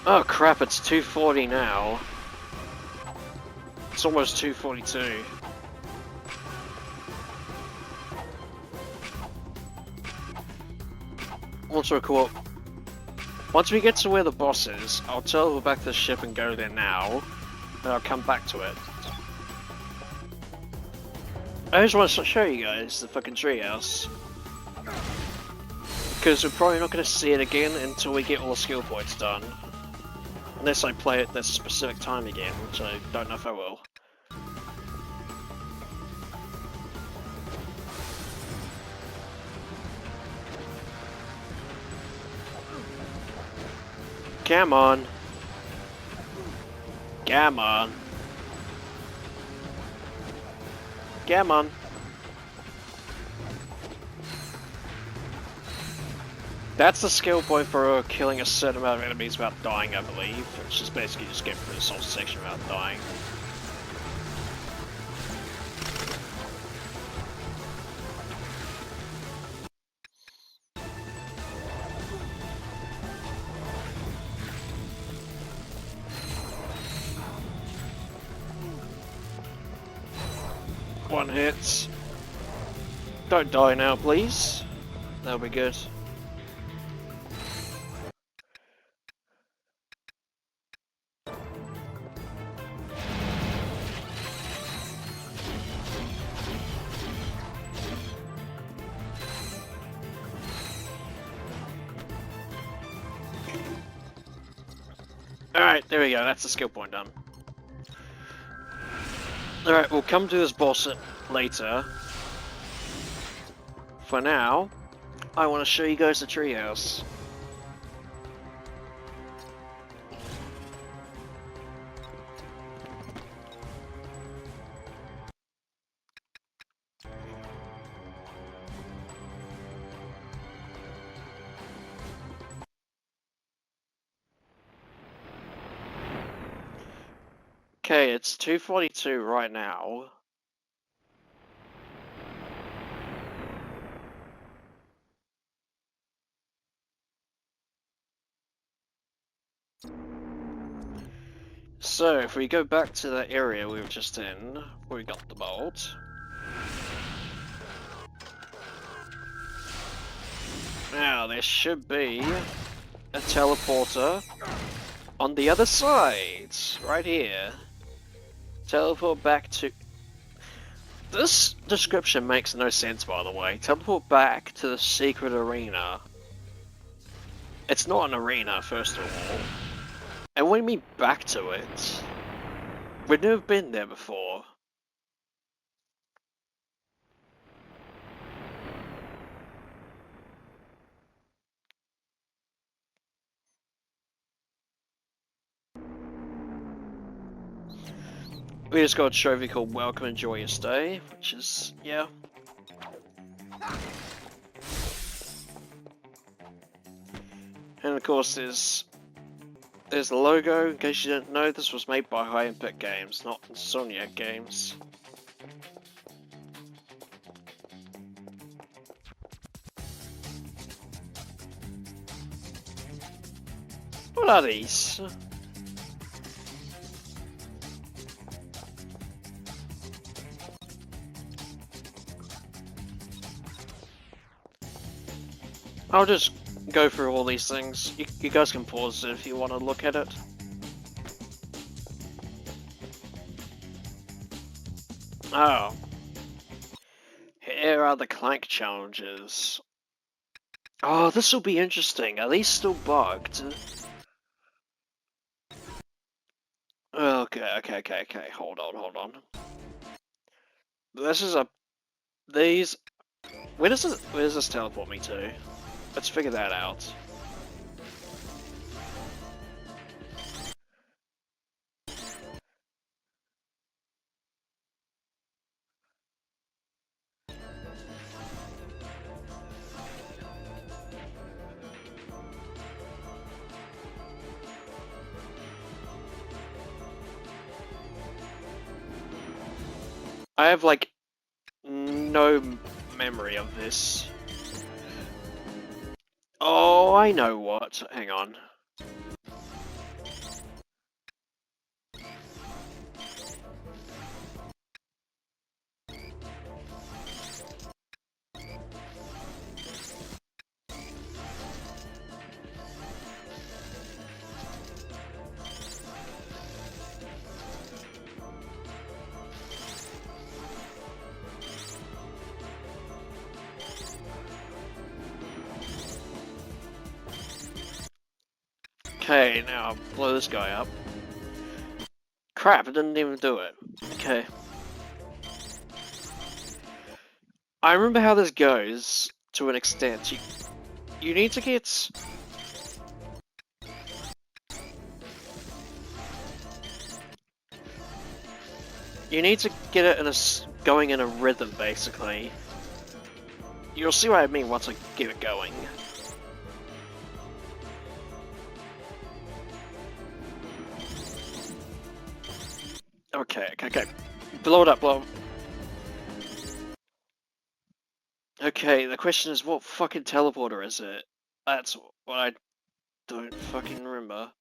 Oh crap, it's 2:40 now. It's almost 2:42. Also cool. Once we get to where the boss is, I'll teleport back to the ship and go there now, and I'll come back to it. I just want to show you guys the fucking treehouse. Because we're probably not going to see it again until we get all the skill points done. Unless I play it this specific time again, which I don't know if I will. Come on. Come on. Come on. That's the skill point for killing a certain amount of enemies without dying, I believe. Which is basically just getting through this whole section without dying. One hit. Don't die now, please. That'll be good. Alright, there we go, that's the skill point done. Alright, we'll come to this boss later. For now, I want to show you guys the treehouse. Okay, it's 2:42 right now. So, if we go back to the area we were just in, where we got the bolt. Now, there should be a teleporter on the other side, right here. Teleport back to... This description makes no sense, by the way. Teleport back to the secret arena. It's not an arena, first of all. And what do you mean back to it? We've never been there before. We just got a trophy called Welcome, Enjoy Your Stay, which is, yeah. And of course there's the logo. In case you didn't know, this was made by High Impact Games, not Insomniac Games. What are these? I'll just go through all these things. You guys can pause it if you want to look at it. Oh. Here are the Clank challenges. Oh, this will be interesting. Are these still bugged? Okay. Hold on. This is a... These... where does this teleport me to? Let's figure that out. I have, like, no memory of this. Oh, I know what. Hang on. Okay, now blow this guy up. Crap, it didn't even do it. Okay. I remember how this goes, to an extent. You need to get... You need to get it in going in a rhythm, basically. You'll see what I mean once I get it going. Okay. Blow it up, blow. Okay, the question is, what fucking teleporter is it? That's what I don't fucking remember.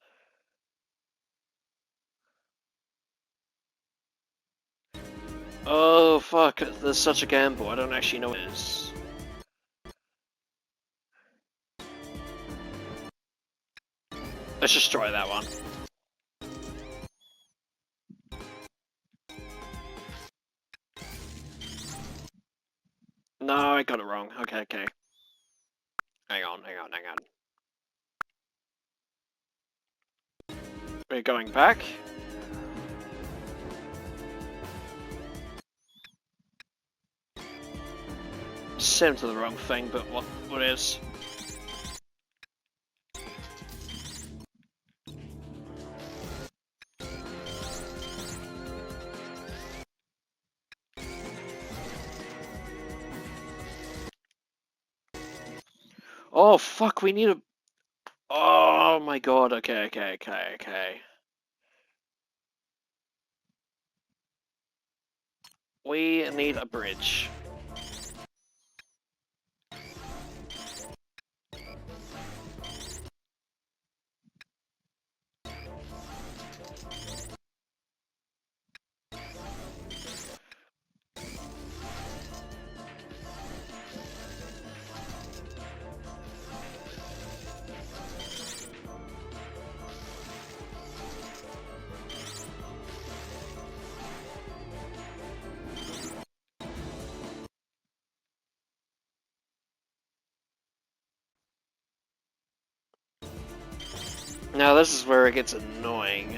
Oh fuck, there's such a gamble, I don't actually know what it is. Let's just try that one. No, I got it wrong. Okay. Hang on. We're going back. Sent to the wrong thing, but what is? Oh fuck, we need a... Oh my god, okay. We need a bridge. Now this is where it gets annoying.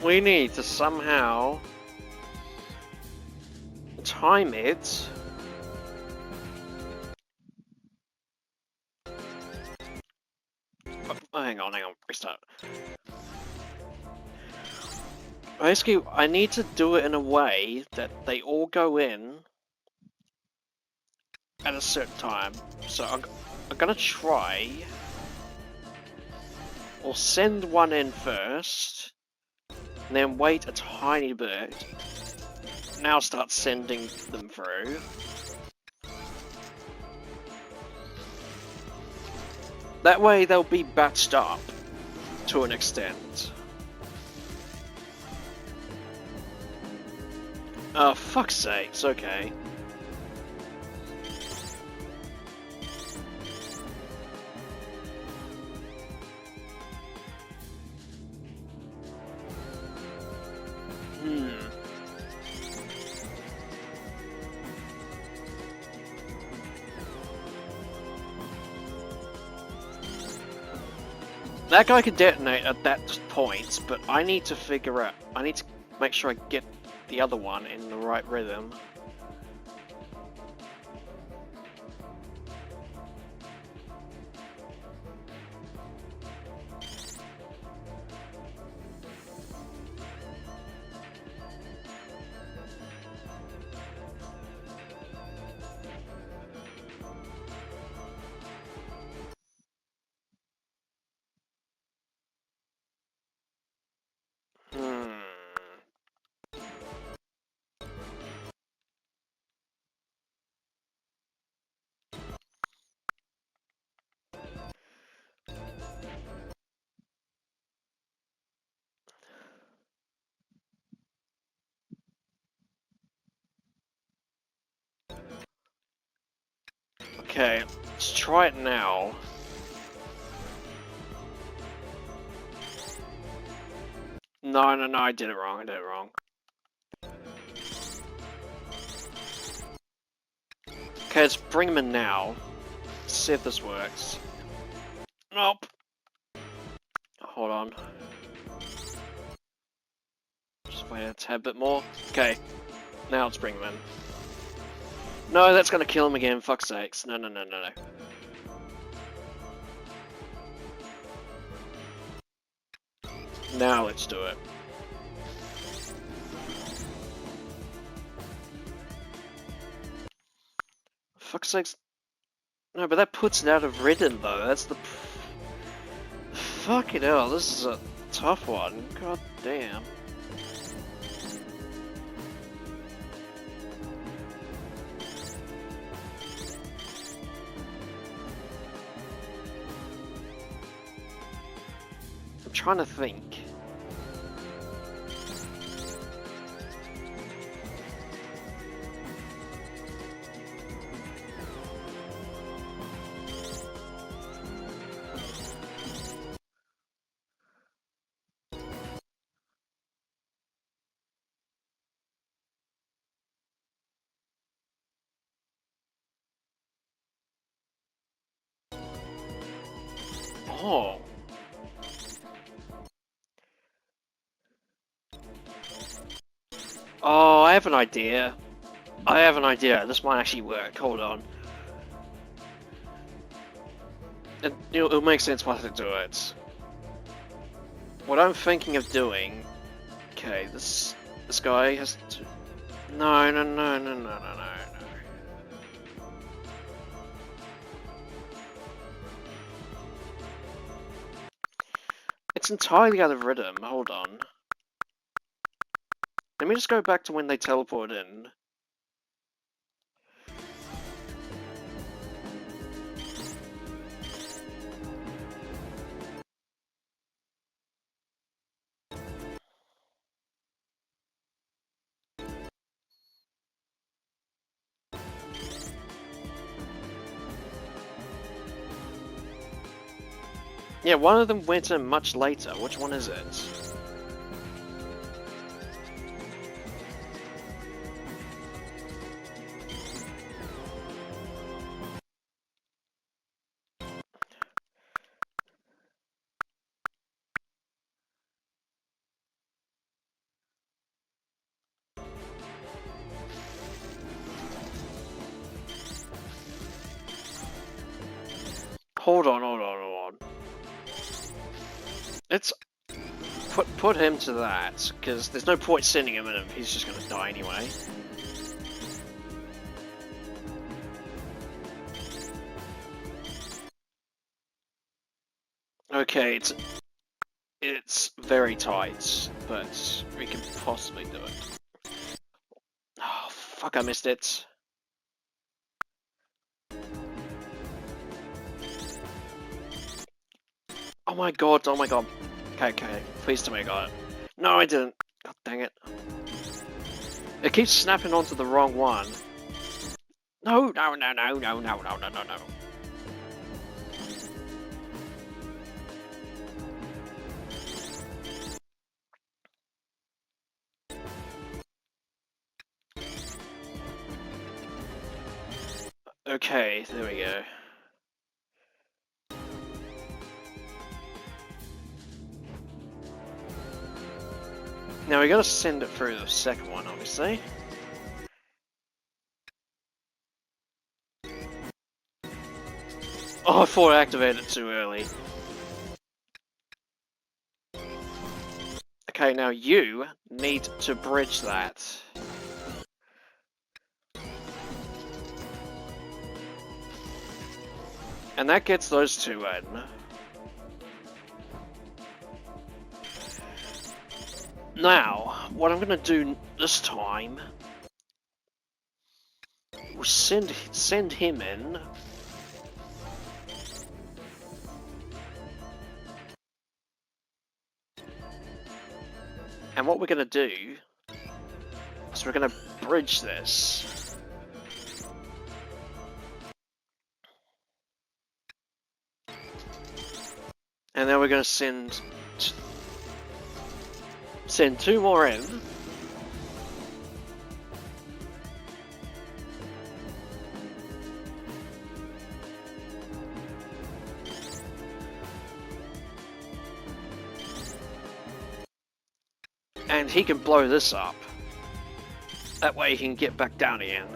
We need to somehow time it. Oh, hang on, restart. Basically, I need to do it in a way that they all go in at a certain time. So I'm gonna try, or send one in first, and then wait a tiny bit. Now start sending them through. That way they'll be batched up to an extent. Oh, fuck's sakes, okay. That guy could detonate at that point, but I need to figure out... I need to make sure I get the other one in the right rhythm. Okay, let's try it now. No, I did it wrong, Okay, let's bring him in now. Let's see if this works. Nope. Hold on. Just wait a tad bit more. Okay, now let's bring him in. No, that's gonna kill him again, fuck's sakes. No. Now let's do it. Fuck's sakes. No, but that puts it out of rhythm though, that's the... Fucking hell, this is a tough one. God damn. I'm trying to think. Oh. Oh, I have an idea. This might actually work. Hold on. It'll make sense why to do it. What I'm thinking of doing... Okay, this guy has to... No. It's entirely out of rhythm. Hold on. Let me just go back to when they teleport in. Yeah, one of them went in much later. Which one is it? Hold on. It's... Put him to that, because there's no point sending him in if he's just gonna die anyway. Okay, it's very tight, but we can possibly do it. Oh, fuck, I missed it. Oh my god. Okay, please tell me I got it. No, I didn't. God dang it. It keeps snapping onto the wrong one. No, no, no, no, no, no, no, no, no, no. Okay, there we go. Now we gotta send it through the second one, obviously. Oh, I thought I activated it too early. Okay, now you need to bridge that. And that gets those two in. Now, what I'm gonna do this time was send him in. And what we're gonna do is we're gonna bridge this. And then we're gonna send two more in. And he can blow this up. That way he can get back down again.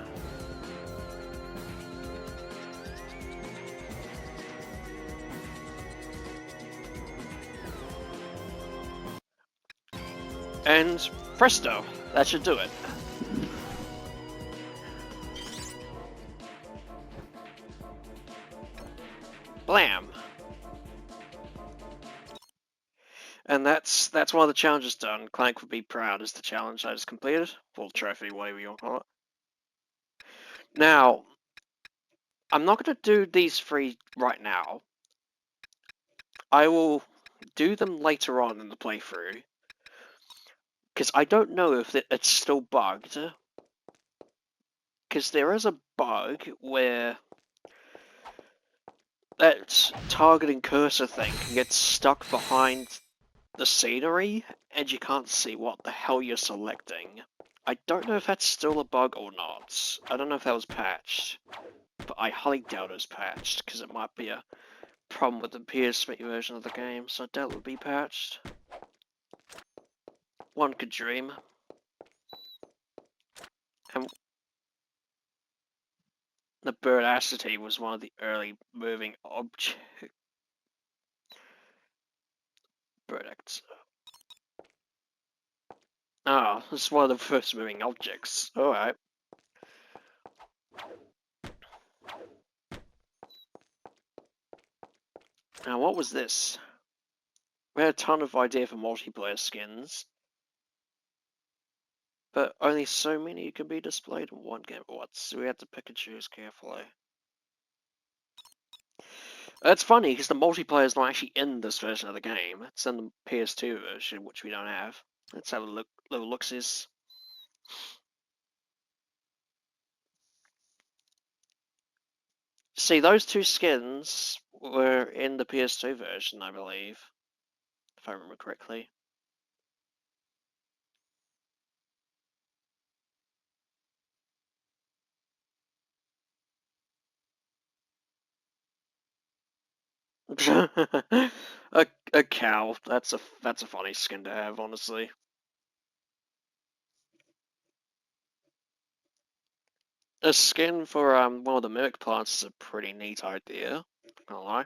And presto, that should do it. Blam! And that's one of the challenges done. Clank would be proud as the challenge I just completed. Full trophy, whatever you want to call it. Now, I'm not going to do these three right now. I will do them later on in the playthrough. Because I don't know if it's still bugged. Because there is a bug where that targeting cursor thing can get stuck behind the scenery, and you can't see what the hell you're selecting. I don't know if that's still a bug or not. I don't know if that was patched. But I highly doubt it was patched, because it might be a problem with the PS3 version of the game, so I doubt it would be patched. One could dream. And the birdacity was one of the early moving objects. Birdacts. Oh, this is one of the first moving objects. Alright. Now, what was this? We had a ton of idea for multiplayer skins, but only so many can be displayed in one game at once, so we had to pick and choose carefully. It's funny, because the multiplayer is not actually in this version of the game. It's in the PS2 version, which we don't have. Let's have a look. Little looksies. See, those two skins were in the PS2 version, I believe, if I remember correctly. a cow. That's a funny skin to have, honestly. A skin for one of the mimic plants is a pretty neat idea. Not gonna lie.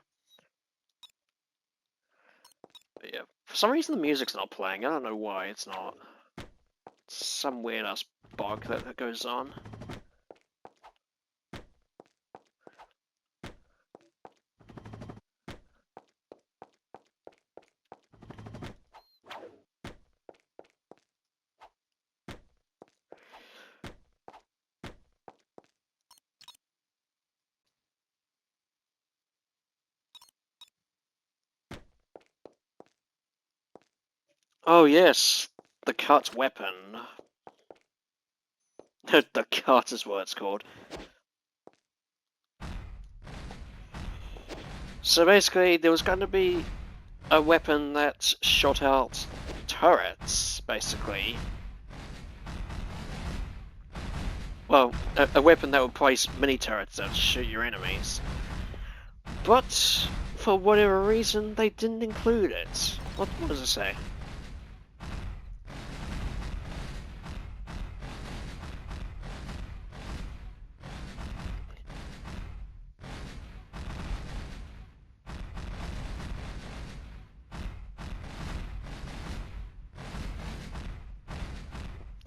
But yeah, for some reason the music's not playing. I don't know why it's not. It's some weird ass bug that goes on. Oh yes, the cut weapon. The cart is what it's called. So basically, there was going to be a weapon that shot out turrets, basically. Well, a weapon that would place mini turrets that would shoot your enemies. But, for whatever reason, they didn't include it. What does it say?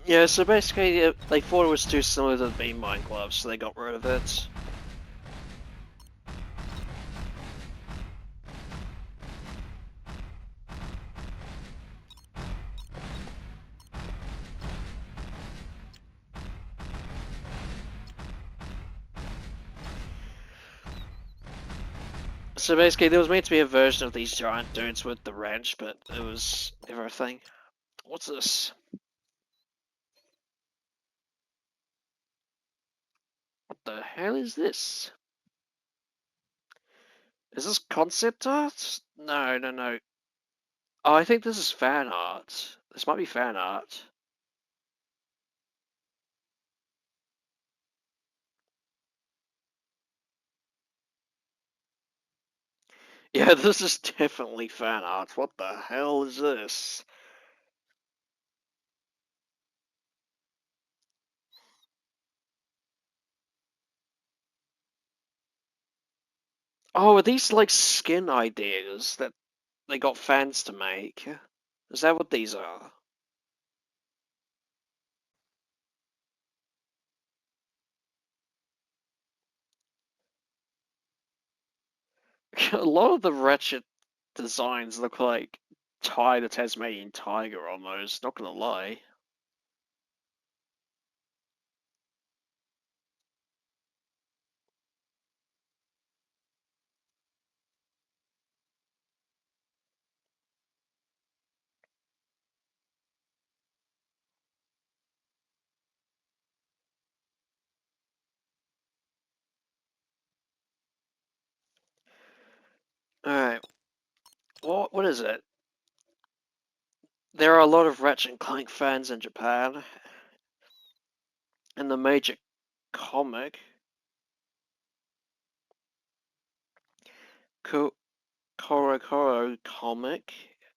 Yeah, so basically they thought it was too similar to the beam mine gloves, so they got rid of it. So basically there was meant to be a version of these giant dudes with the wrench, but it was everything. What's this? What the hell is this? Is this concept art? No, no, no. Oh, I think this is fan art. This might be fan art. Yeah, this is definitely fan art. What the hell is this? Oh, are these like skin ideas that they got fans to make? Is that what these are? A lot of the Ratchet designs look like Ty the Tasmanian Tiger almost, not gonna lie. Alright, what is it? There are a lot of Ratchet and Clank fans in Japan, and the major comic, Korokoro comic,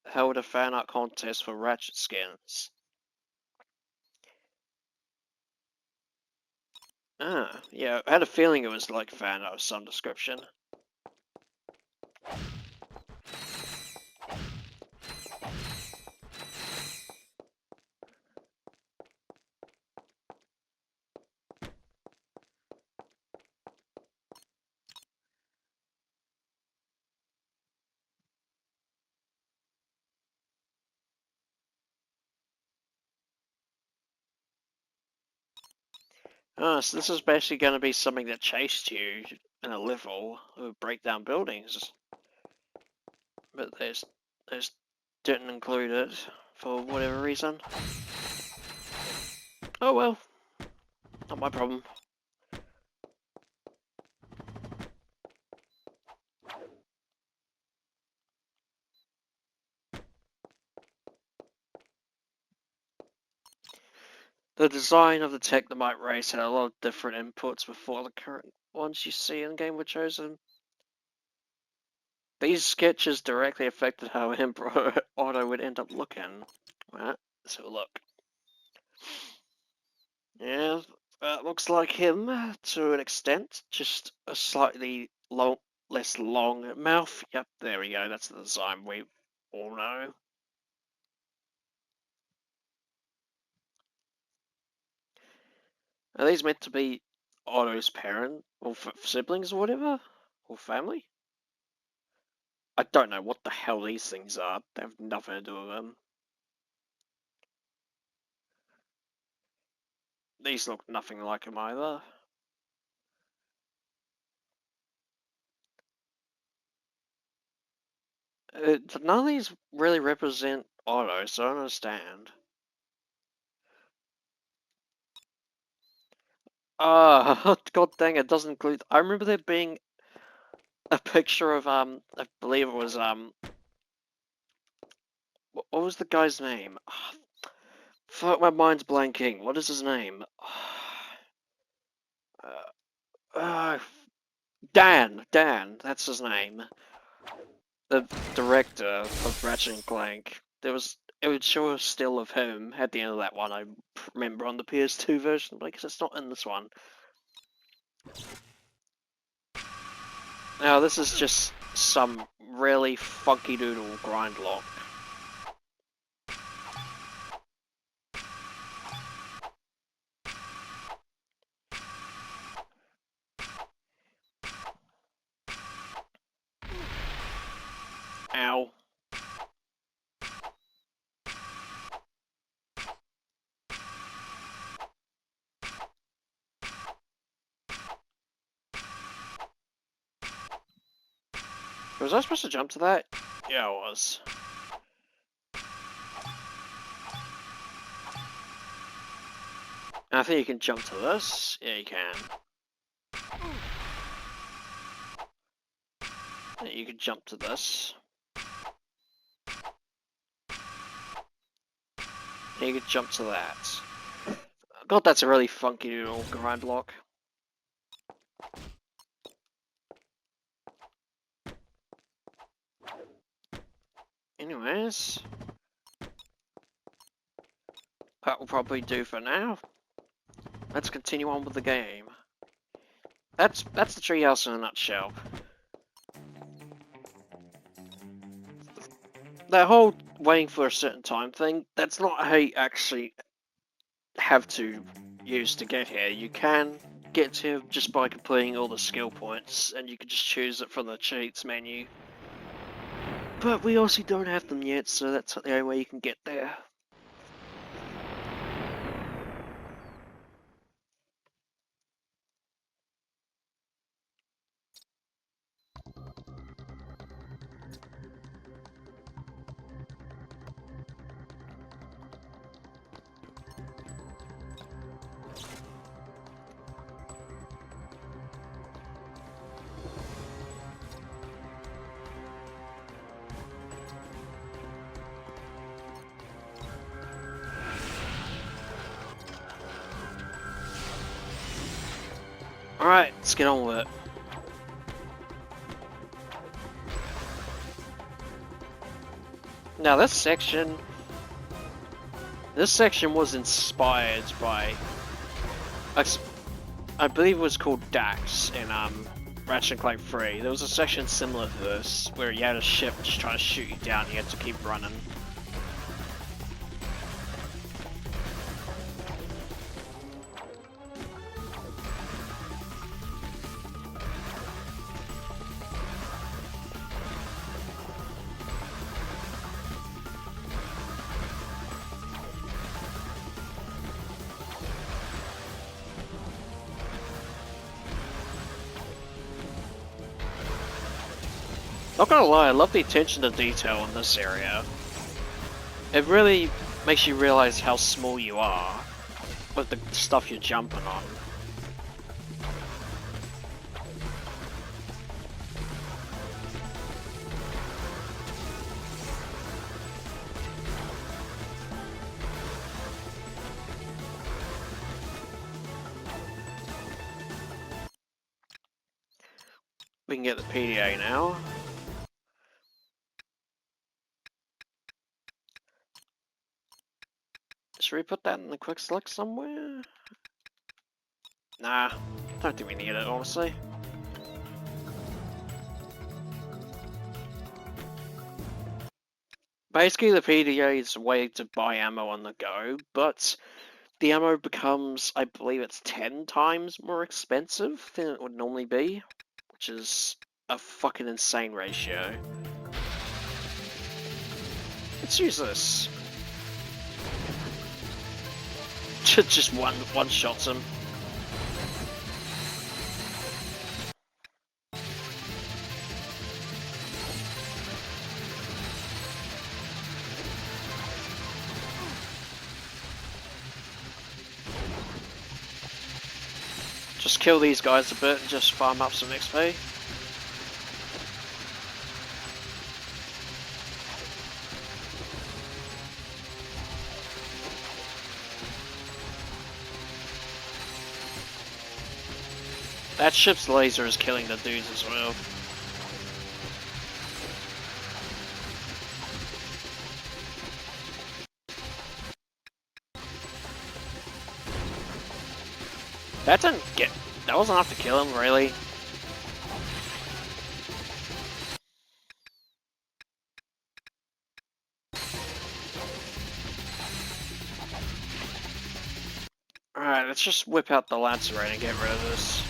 held a fan art contest for Ratchet skins. Ah, yeah, I had a feeling it was like fan art of some description. Ah, so this is basically going to be something that chased you in a level, it would break down buildings. But they just didn't include it for whatever reason. Oh well, not my problem. The design of the Technomite race had a lot of different inputs before the current ones you see in the game were chosen. These sketches directly affected how Emperor Otto would end up looking. Right, let's have a look. Yeah, looks like him to an extent, just a slightly less long mouth. Yep, there we go, that's the design we all know. Are these meant to be Otto's parent or siblings or whatever? Or family? I don't know what the hell these things are. They have nothing to do with them. These look nothing like him either. None of these really represent Otto, so I don't understand. God dang it, doesn't include. I remember there being a picture of I believe it was what was the guy's name? Fuck, my mind's blanking. What is his name? Uh, Dan, that's his name. The director of Ratchet and Clank. It would show a still of him at the end of that one. I remember on the PS2 version, but I guess it's not in this one. Now this is just some really funky doodle grind lock. Ow. Was I supposed to jump to that? Yeah, I was. I think you can jump to this. Yeah, you can. Yeah, you can jump to this. And you can jump to that. God, that's a really funky little grind lock. Anyways, that will probably do for now. Let's continue on with the game. That's the treehouse in a nutshell. That whole waiting for a certain time thing, that's not how you actually have to use to get here. You can get here just by completing all the skill points, and you can just choose it from the cheats menu. But we also don't have them yet, so that's the only way you can get there. Alright, let's get on with it. Now this section was inspired by, I believe it was called Dax in Ratchet Clank 3. There was a section similar to this, where you had a ship just trying to shoot you down, you had to keep running. Not gonna lie, I love the attention to detail in this area. It really makes you realize how small you are with the stuff you're jumping on. We can get the PDA now. Should we put that in the quick select somewhere? Nah, don't think we need it, honestly. Basically, the PDA is a way to buy ammo on the go, but the ammo becomes, I believe it's 10 times more expensive than it would normally be, which is a fucking insane ratio. Let's use this. Just one shots him. just kill these guys a bit and just farm up some XP. That ship's laser is killing the dudes as well. That wasn't enough to kill him, really. Alright, let's just whip out the Lancer and get rid of this.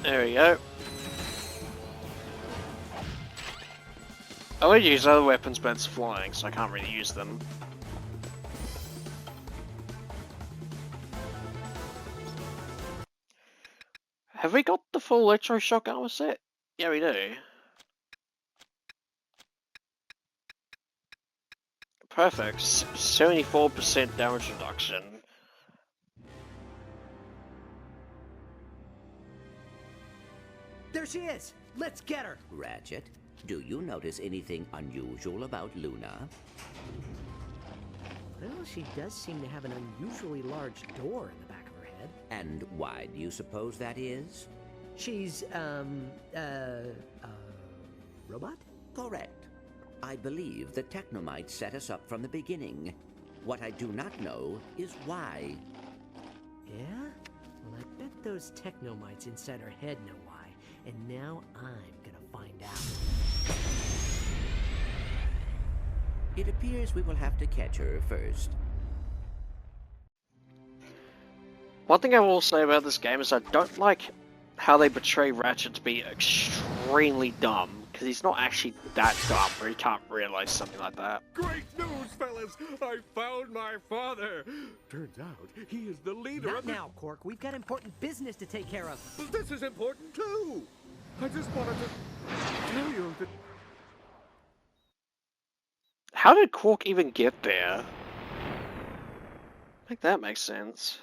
There we go. I would use other weapons, but it's flying, so I can't really use them. Have we got the full electroshock armor set? Yeah, we do. Perfect. 74% damage reduction. There she is! Let's get her! Ratchet, do you notice anything unusual about Luna? Well, she does seem to have an unusually large door in the back of her head. And why do you suppose that is? She's, robot? Correct. I believe the Technomites set us up from the beginning. What I do not know is why. Yeah? Well, I bet those Technomites inside her head know why. And now I'm gonna find out. It appears we will have to catch her first. One thing I will say about this game is I don't like how they portray Ratchet to be extremely dumb, because he's not actually that dumb where he can't realize something like that. Great news, fellas! I found my father! Turns out he is the leader Not of the... now, Cork. We've got important business to take care of. But this is important too! I just wanted to tell you that... How did Quark even get there? I think that makes sense.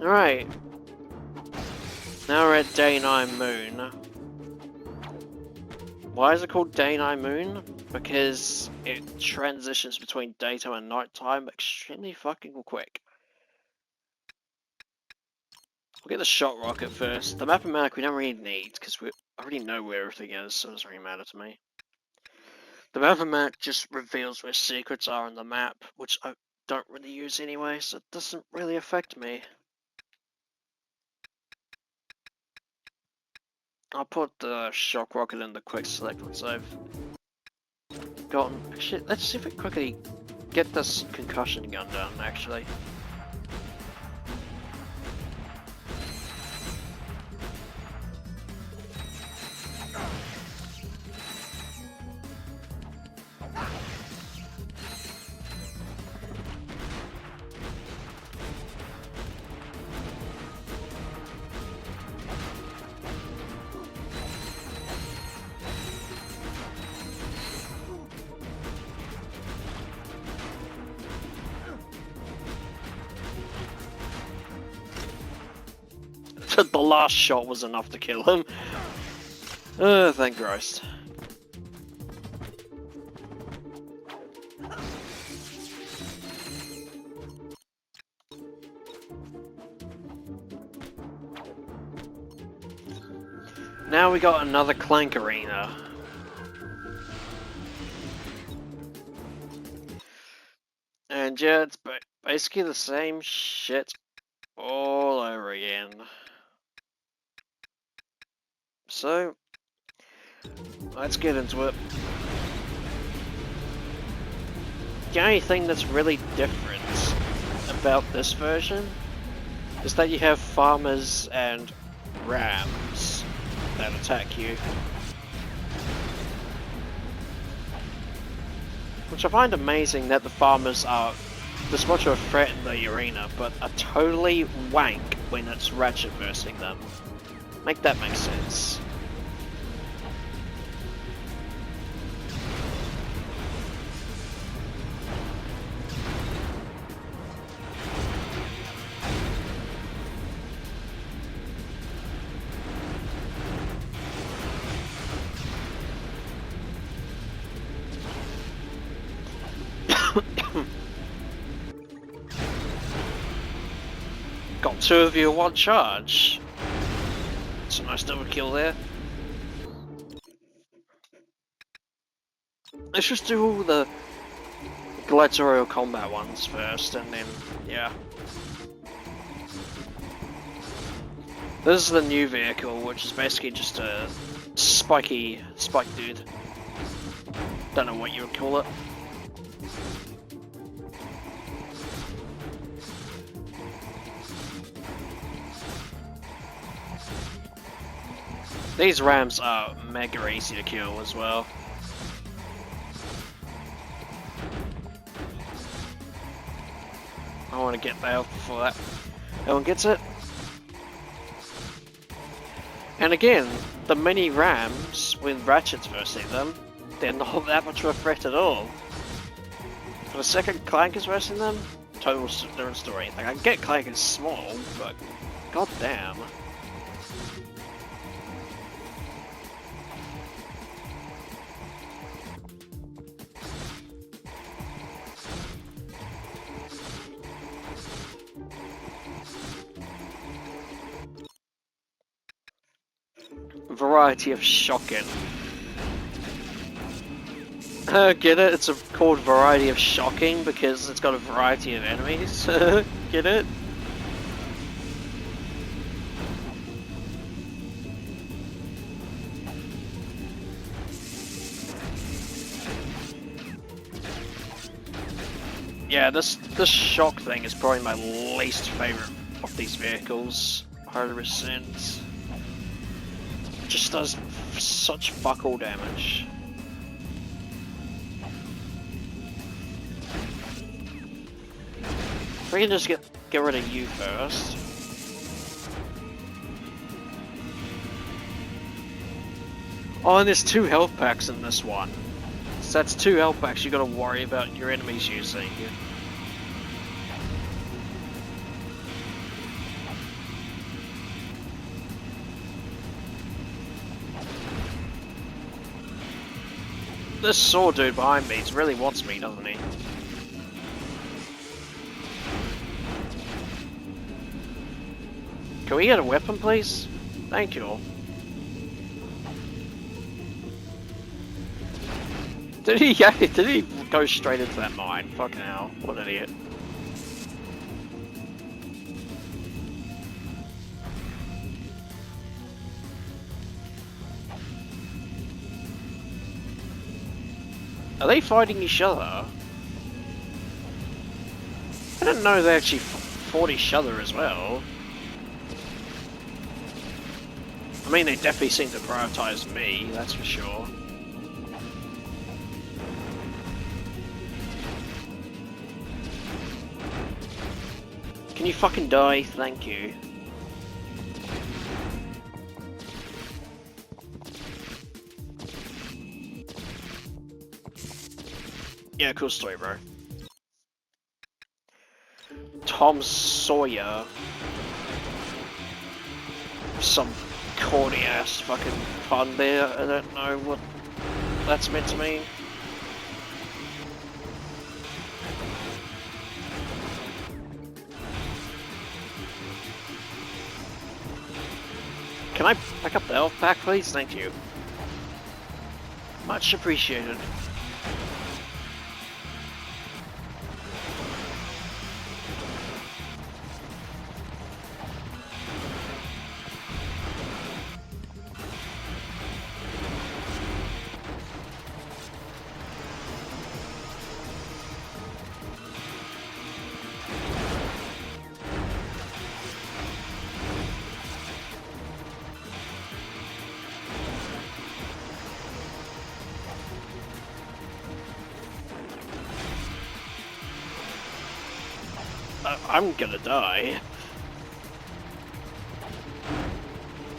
Alright. Now we're at Day 9 Moon. Why is it called Day 9 Moon? Because it transitions between daytime and nighttime extremely fucking quick. We'll get the shot rocket first. The map and map we don't really need, because we already know where everything is, so it doesn't really matter to me. The map and map just reveals where secrets are on the map, which I don't really use anyway, so it doesn't really affect me. I'll put the shock rocket in the quick select once I've gotten... Actually, let's see if we quickly get this concussion gun done, actually. The last shot was enough to kill him. Thank Christ. Now we got another Clank arena. And And yeah, it's basically the same shit all over again. So, let's get into it. The only thing that's really different about this version is that you have farmers and rams that attack you. Which I find amazing that the farmers are this much of a threat in the arena, but are totally wank when it's Ratchet versing them. Make that make sense. Got 2 of you in one charge. It's a nice double kill there. Let's just do all the gladiatorial combat ones first, and then, yeah. This is the new vehicle, which is basically just a spike dude. Don't know what you would call it. These rams are mega easy to kill as well. I want to get the health before that. No one gets it. And again, the mini rams, when Ratchet's versing them, they're not that much of a threat at all. For the second Clank is versing them, total different story. Like, I get Clank is small, but goddamn. Variety of shocking. Get it? It's called variety of shocking because it's got a variety of enemies. Get it? Yeah, this shock thing is probably my least favorite of these vehicles. 100%. It just does such fuck all damage. We can just get rid of you first. Oh, and there's 2 health packs in this one. So that's 2 health packs you gotta worry about your enemies using. This sword dude behind me really wants me, doesn't he? Can we get a weapon, please? Thank you. Did he go straight into that mine? Fucking hell, what an idiot. Are they fighting each other? I didn't know they actually fought each other as well. I mean, they definitely seem to prioritize me, that's for sure. Can you fucking die? Thank you. Yeah, cool story, bro. Tom Sawyer. Some corny ass fucking pun there. I don't know what that's meant to mean. Can I pick up the health pack, please? Thank you. Much appreciated. I'm gonna die.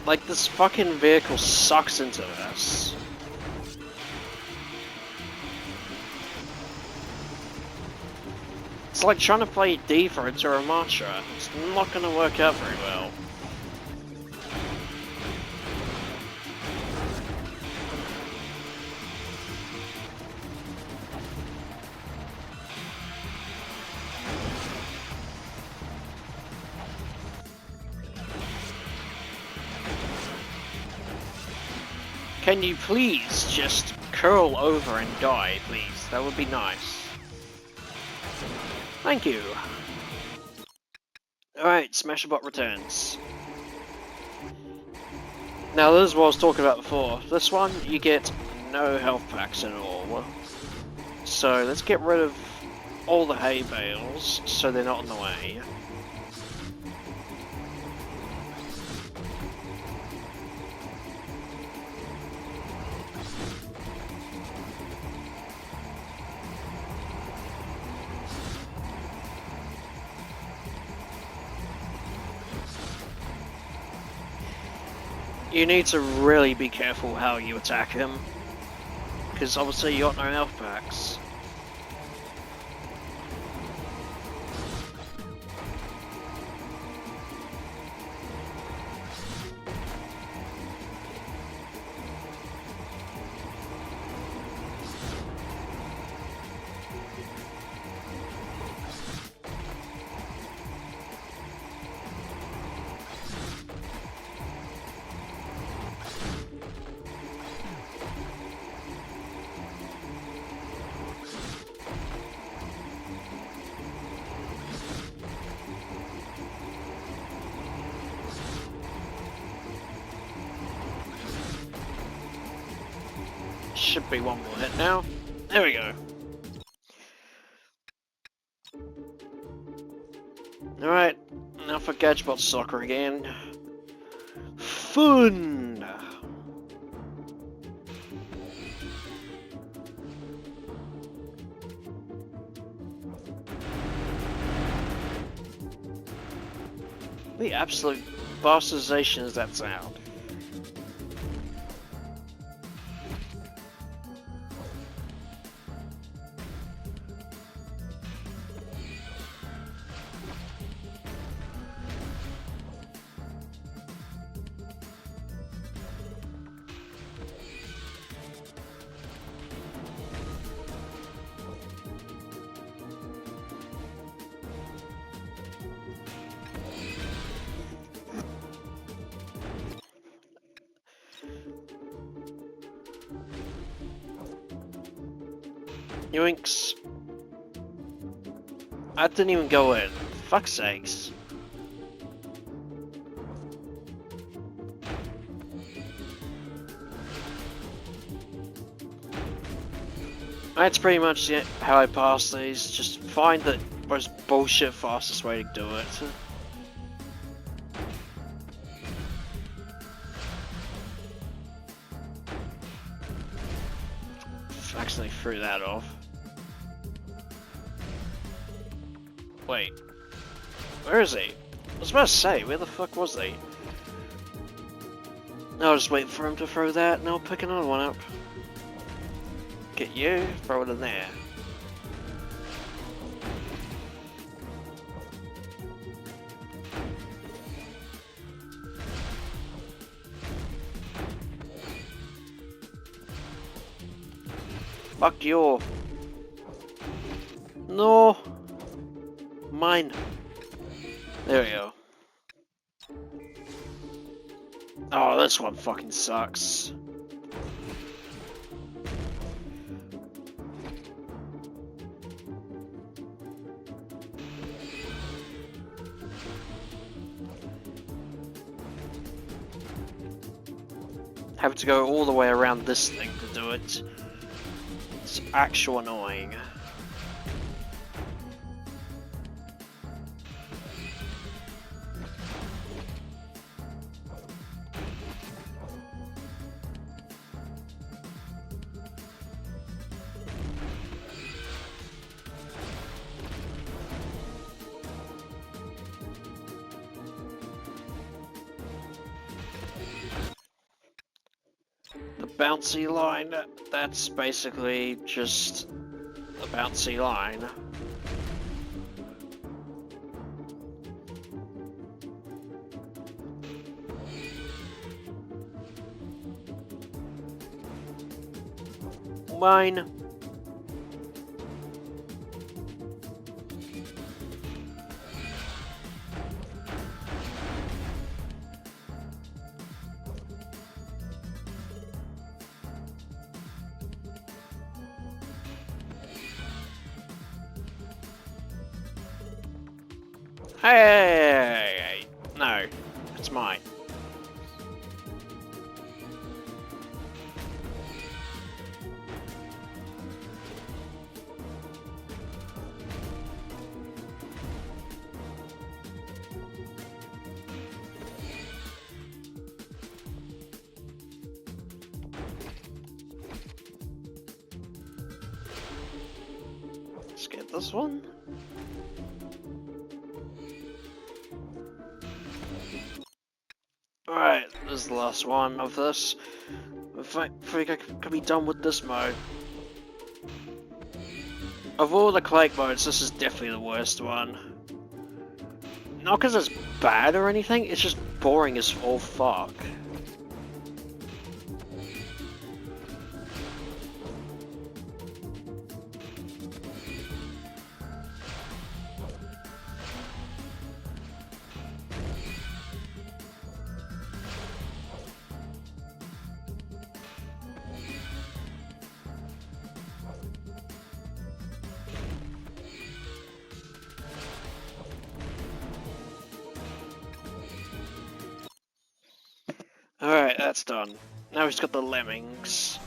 Like, this fucking vehicle sucks into this. It's like trying to play Diva into a Mantra. It's not gonna work out very well. Can you please just curl over and die, please? That would be nice. Thank you. Alright, Smasherbot returns. Now this is what I was talking about before. This one, you get no health packs at all. So let's get rid of all the hay bales, so they're not in the way. You need to really be careful how you attack him, because obviously you got no health packs. Should be one more hit now. There we go. Alright, now for Gadgebot Soccer again. Fun! The absolute bastardization is that sound. Yoinks. I didn't even go in. Fuck's sakes. That's pretty much it, how I pass these. Just find the most bullshit fastest way to do it. Accidentally threw that off. Wait. Where is he? I was about to say, where the fuck was he? I'll just wait for him to throw that and I'll pick another one up. Get you, throw it in there. Fuck you. No. Mine. There we go. Oh, this one fucking sucks. Have to go all the way around this thing to do it. It's actual annoying. bouncy line, that's basically just a bouncy line. Mine. Hey, no, it's mine. Let's get this one. Alright, this is the last one of this. I think I can be done with this mode. Of all the Clank modes, this is definitely the worst one. Not because it's bad or anything, it's just boring as all fuck. Alright, that's done. Now he's got the lemmings.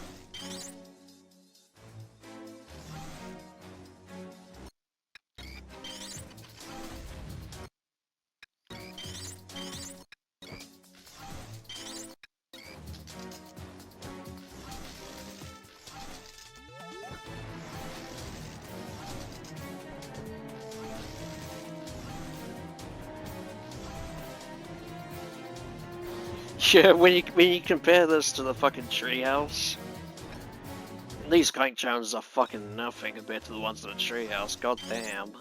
Yeah, when you compare this to the fucking treehouse, these Clank challenges are fucking nothing compared to the ones in the treehouse. God damn.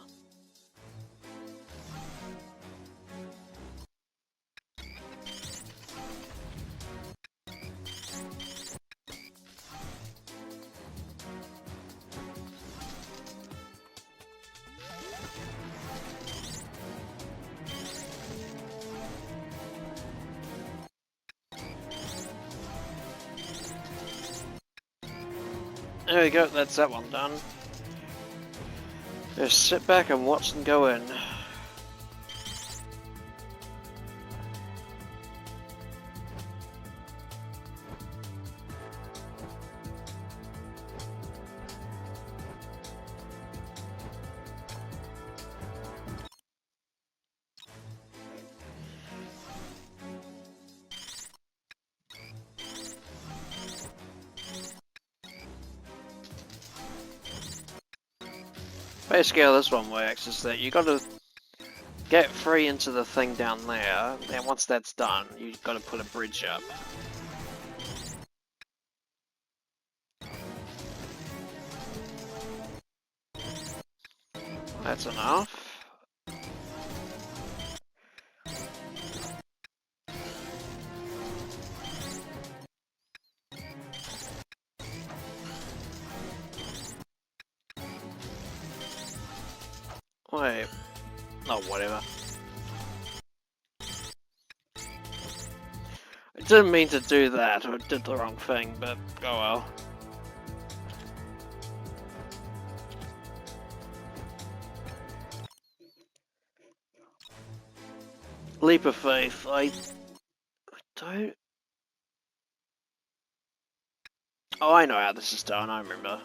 There we go, that's that one done. Just sit back and watch them go in. Basically how this one works is that you gotta get free into the thing down there, and once that's done, you've gotta put a bridge up. That's enough. Wait. Oh, whatever. I didn't mean to do that, I did the wrong thing, but oh well. Leap of faith, I don't... Oh, I know how this is done, I remember.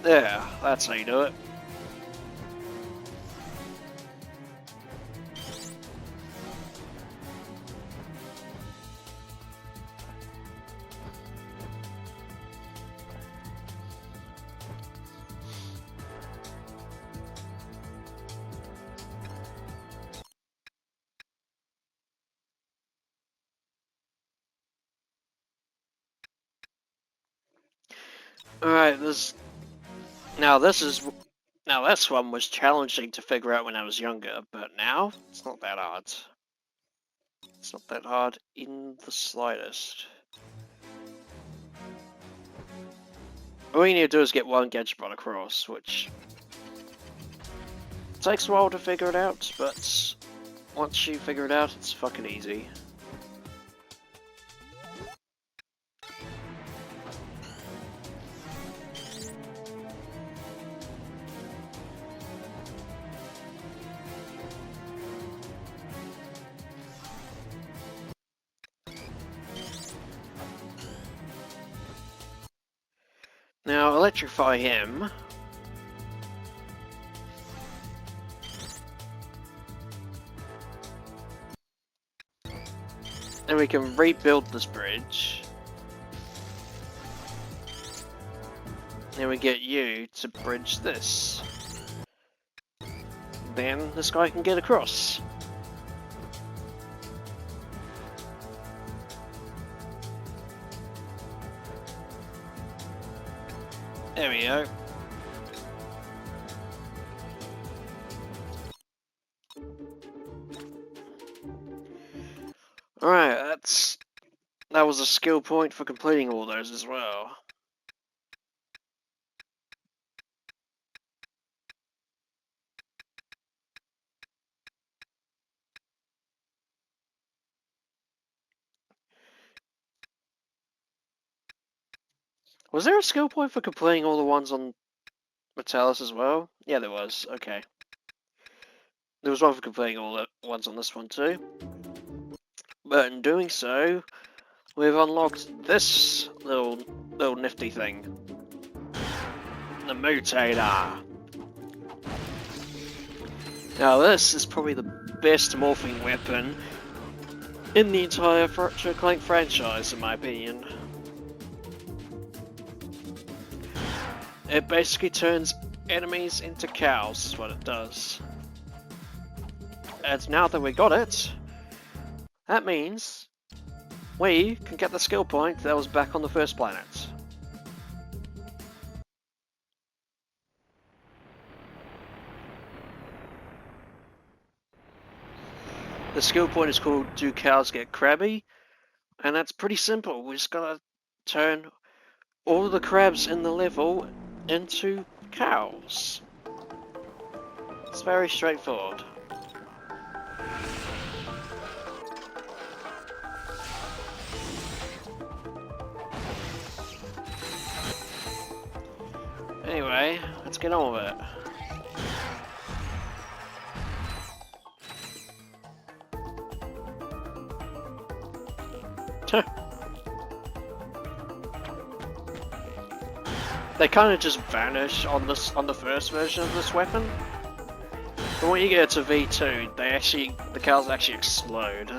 There, that's how you do it. Alright, now this one was challenging to figure out when I was younger, but now it's not that hard. It's not that hard in the slightest. All you need to do is get one gadget brought across, which takes a while to figure it out, but once you figure it out, it's fucking easy. Now, electrify him. And we can rebuild this bridge. Then we get you to bridge this. Then this guy can get across. There we go. Alright, that was a skill point for completing all those as well. Was there a skill point for completing all the ones on Metalis as well? Yeah, there was. Okay. There was one for completing all the ones on this one too. But in doing so, we've unlocked this little nifty thing. The Mutator. Now this is probably the best morphing weapon in the entire Ratchet Clank franchise, in my opinion. It basically turns enemies into cows, is what it does. And now that we got it, that means we can get the skill point that was back on the first planet. The skill point is called Do Cows Get Crabby? And that's pretty simple. We just gotta turn all the crabs in the level into cows. It's very straightforward. Anyway, let's get on with it. They kind of just vanish on the first version of this weapon. But when you get to V2, the cows actually explode.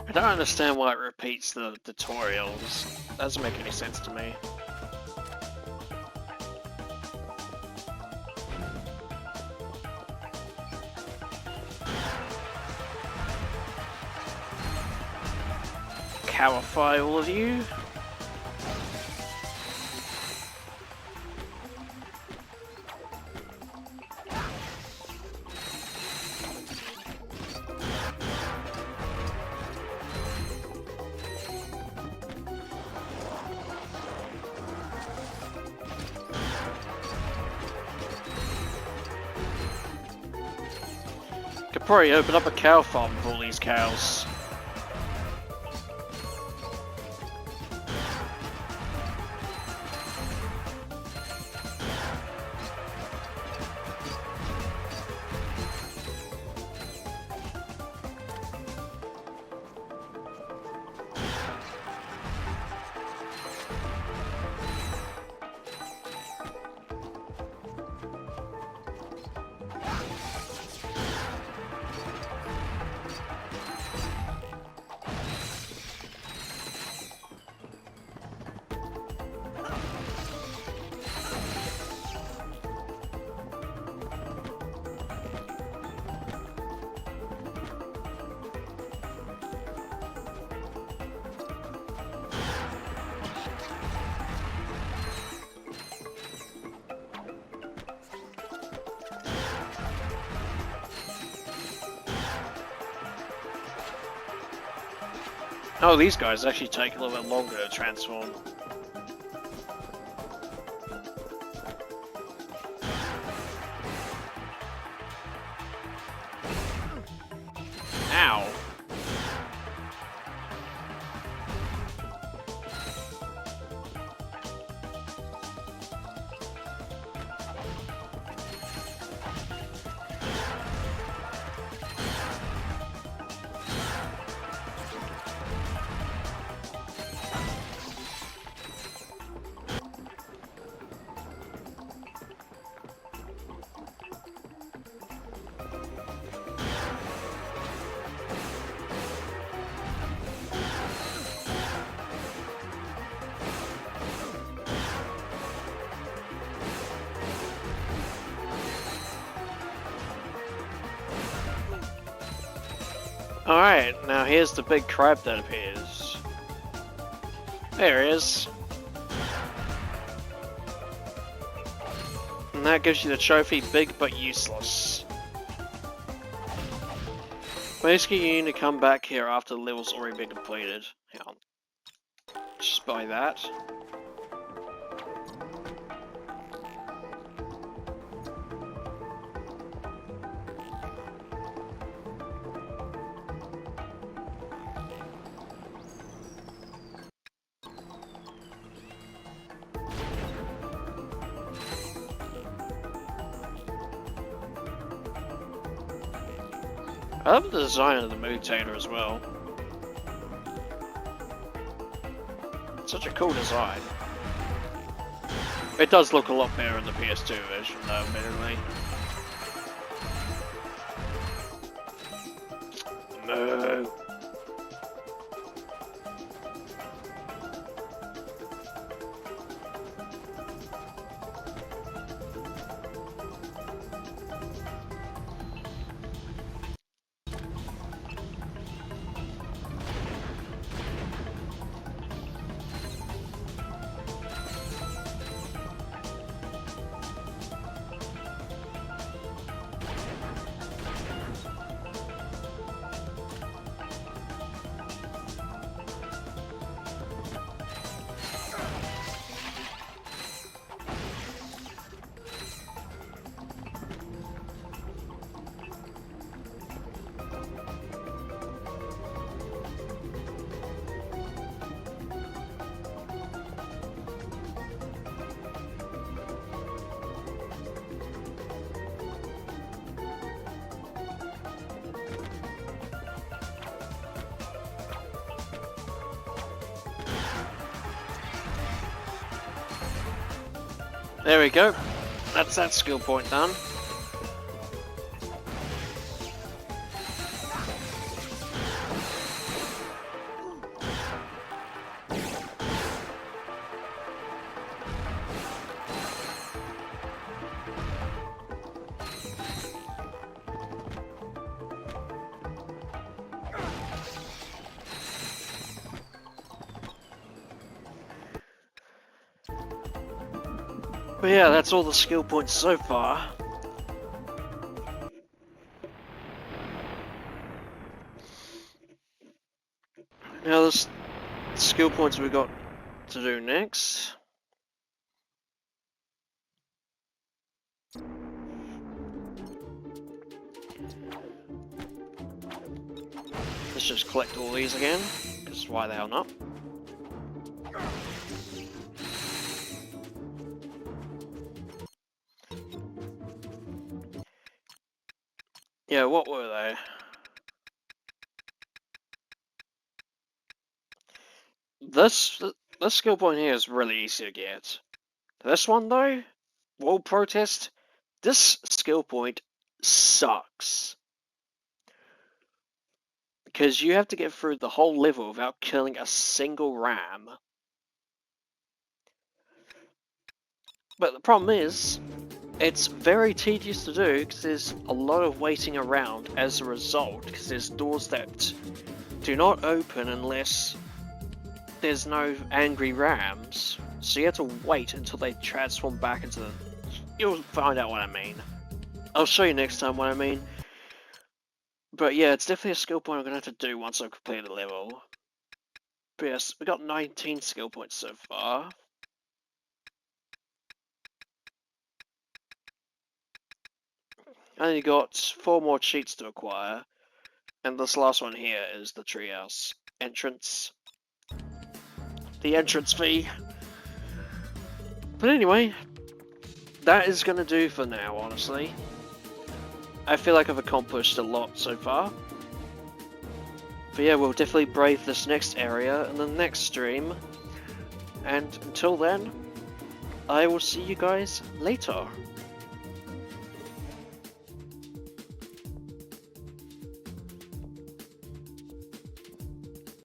I don't understand why it repeats the tutorials. Doesn't make any sense to me. Cowify all of you. Could probably open up a cow farm with all these cows. Oh, these guys actually take a little bit longer to transform. Ow. Alright, now here's the big crab that appears. There he is. And that gives you the trophy Big But Useless. Basically, you need to come back here after the level's already been completed. Hang on. Just buy that. I love the design of the mutator as well. Such a cool design. It does look a lot better in the PS2 version though, admittedly. No. There we go. That's that skill point done. But yeah, that's all the skill points so far. Now the skill points we got to do next. Let's just collect all these again, because why the hell not? Yeah, what were they? This skill point here is really easy to get. This one though, World Protest, this skill point sucks. Because you have to get through the whole level without killing a single ram. But the problem is, it's very tedious to do because there's a lot of waiting around as a result, because there's doors that do not open unless there's no angry rams. So you have to wait until they transform back into the... You'll find out what I mean. I'll show you next time what I mean. But yeah, it's definitely a skill point I'm going to have to do once I've completed the level. But yes, we got 19 skill points so far. And you got 4 more cheats to acquire. And this last one here is the treehouse entrance. The entrance fee. But anyway, that is going to do for now, honestly. I feel like I've accomplished a lot so far. But yeah, we'll definitely brave this next area in the next stream. And until then, I will see you guys later.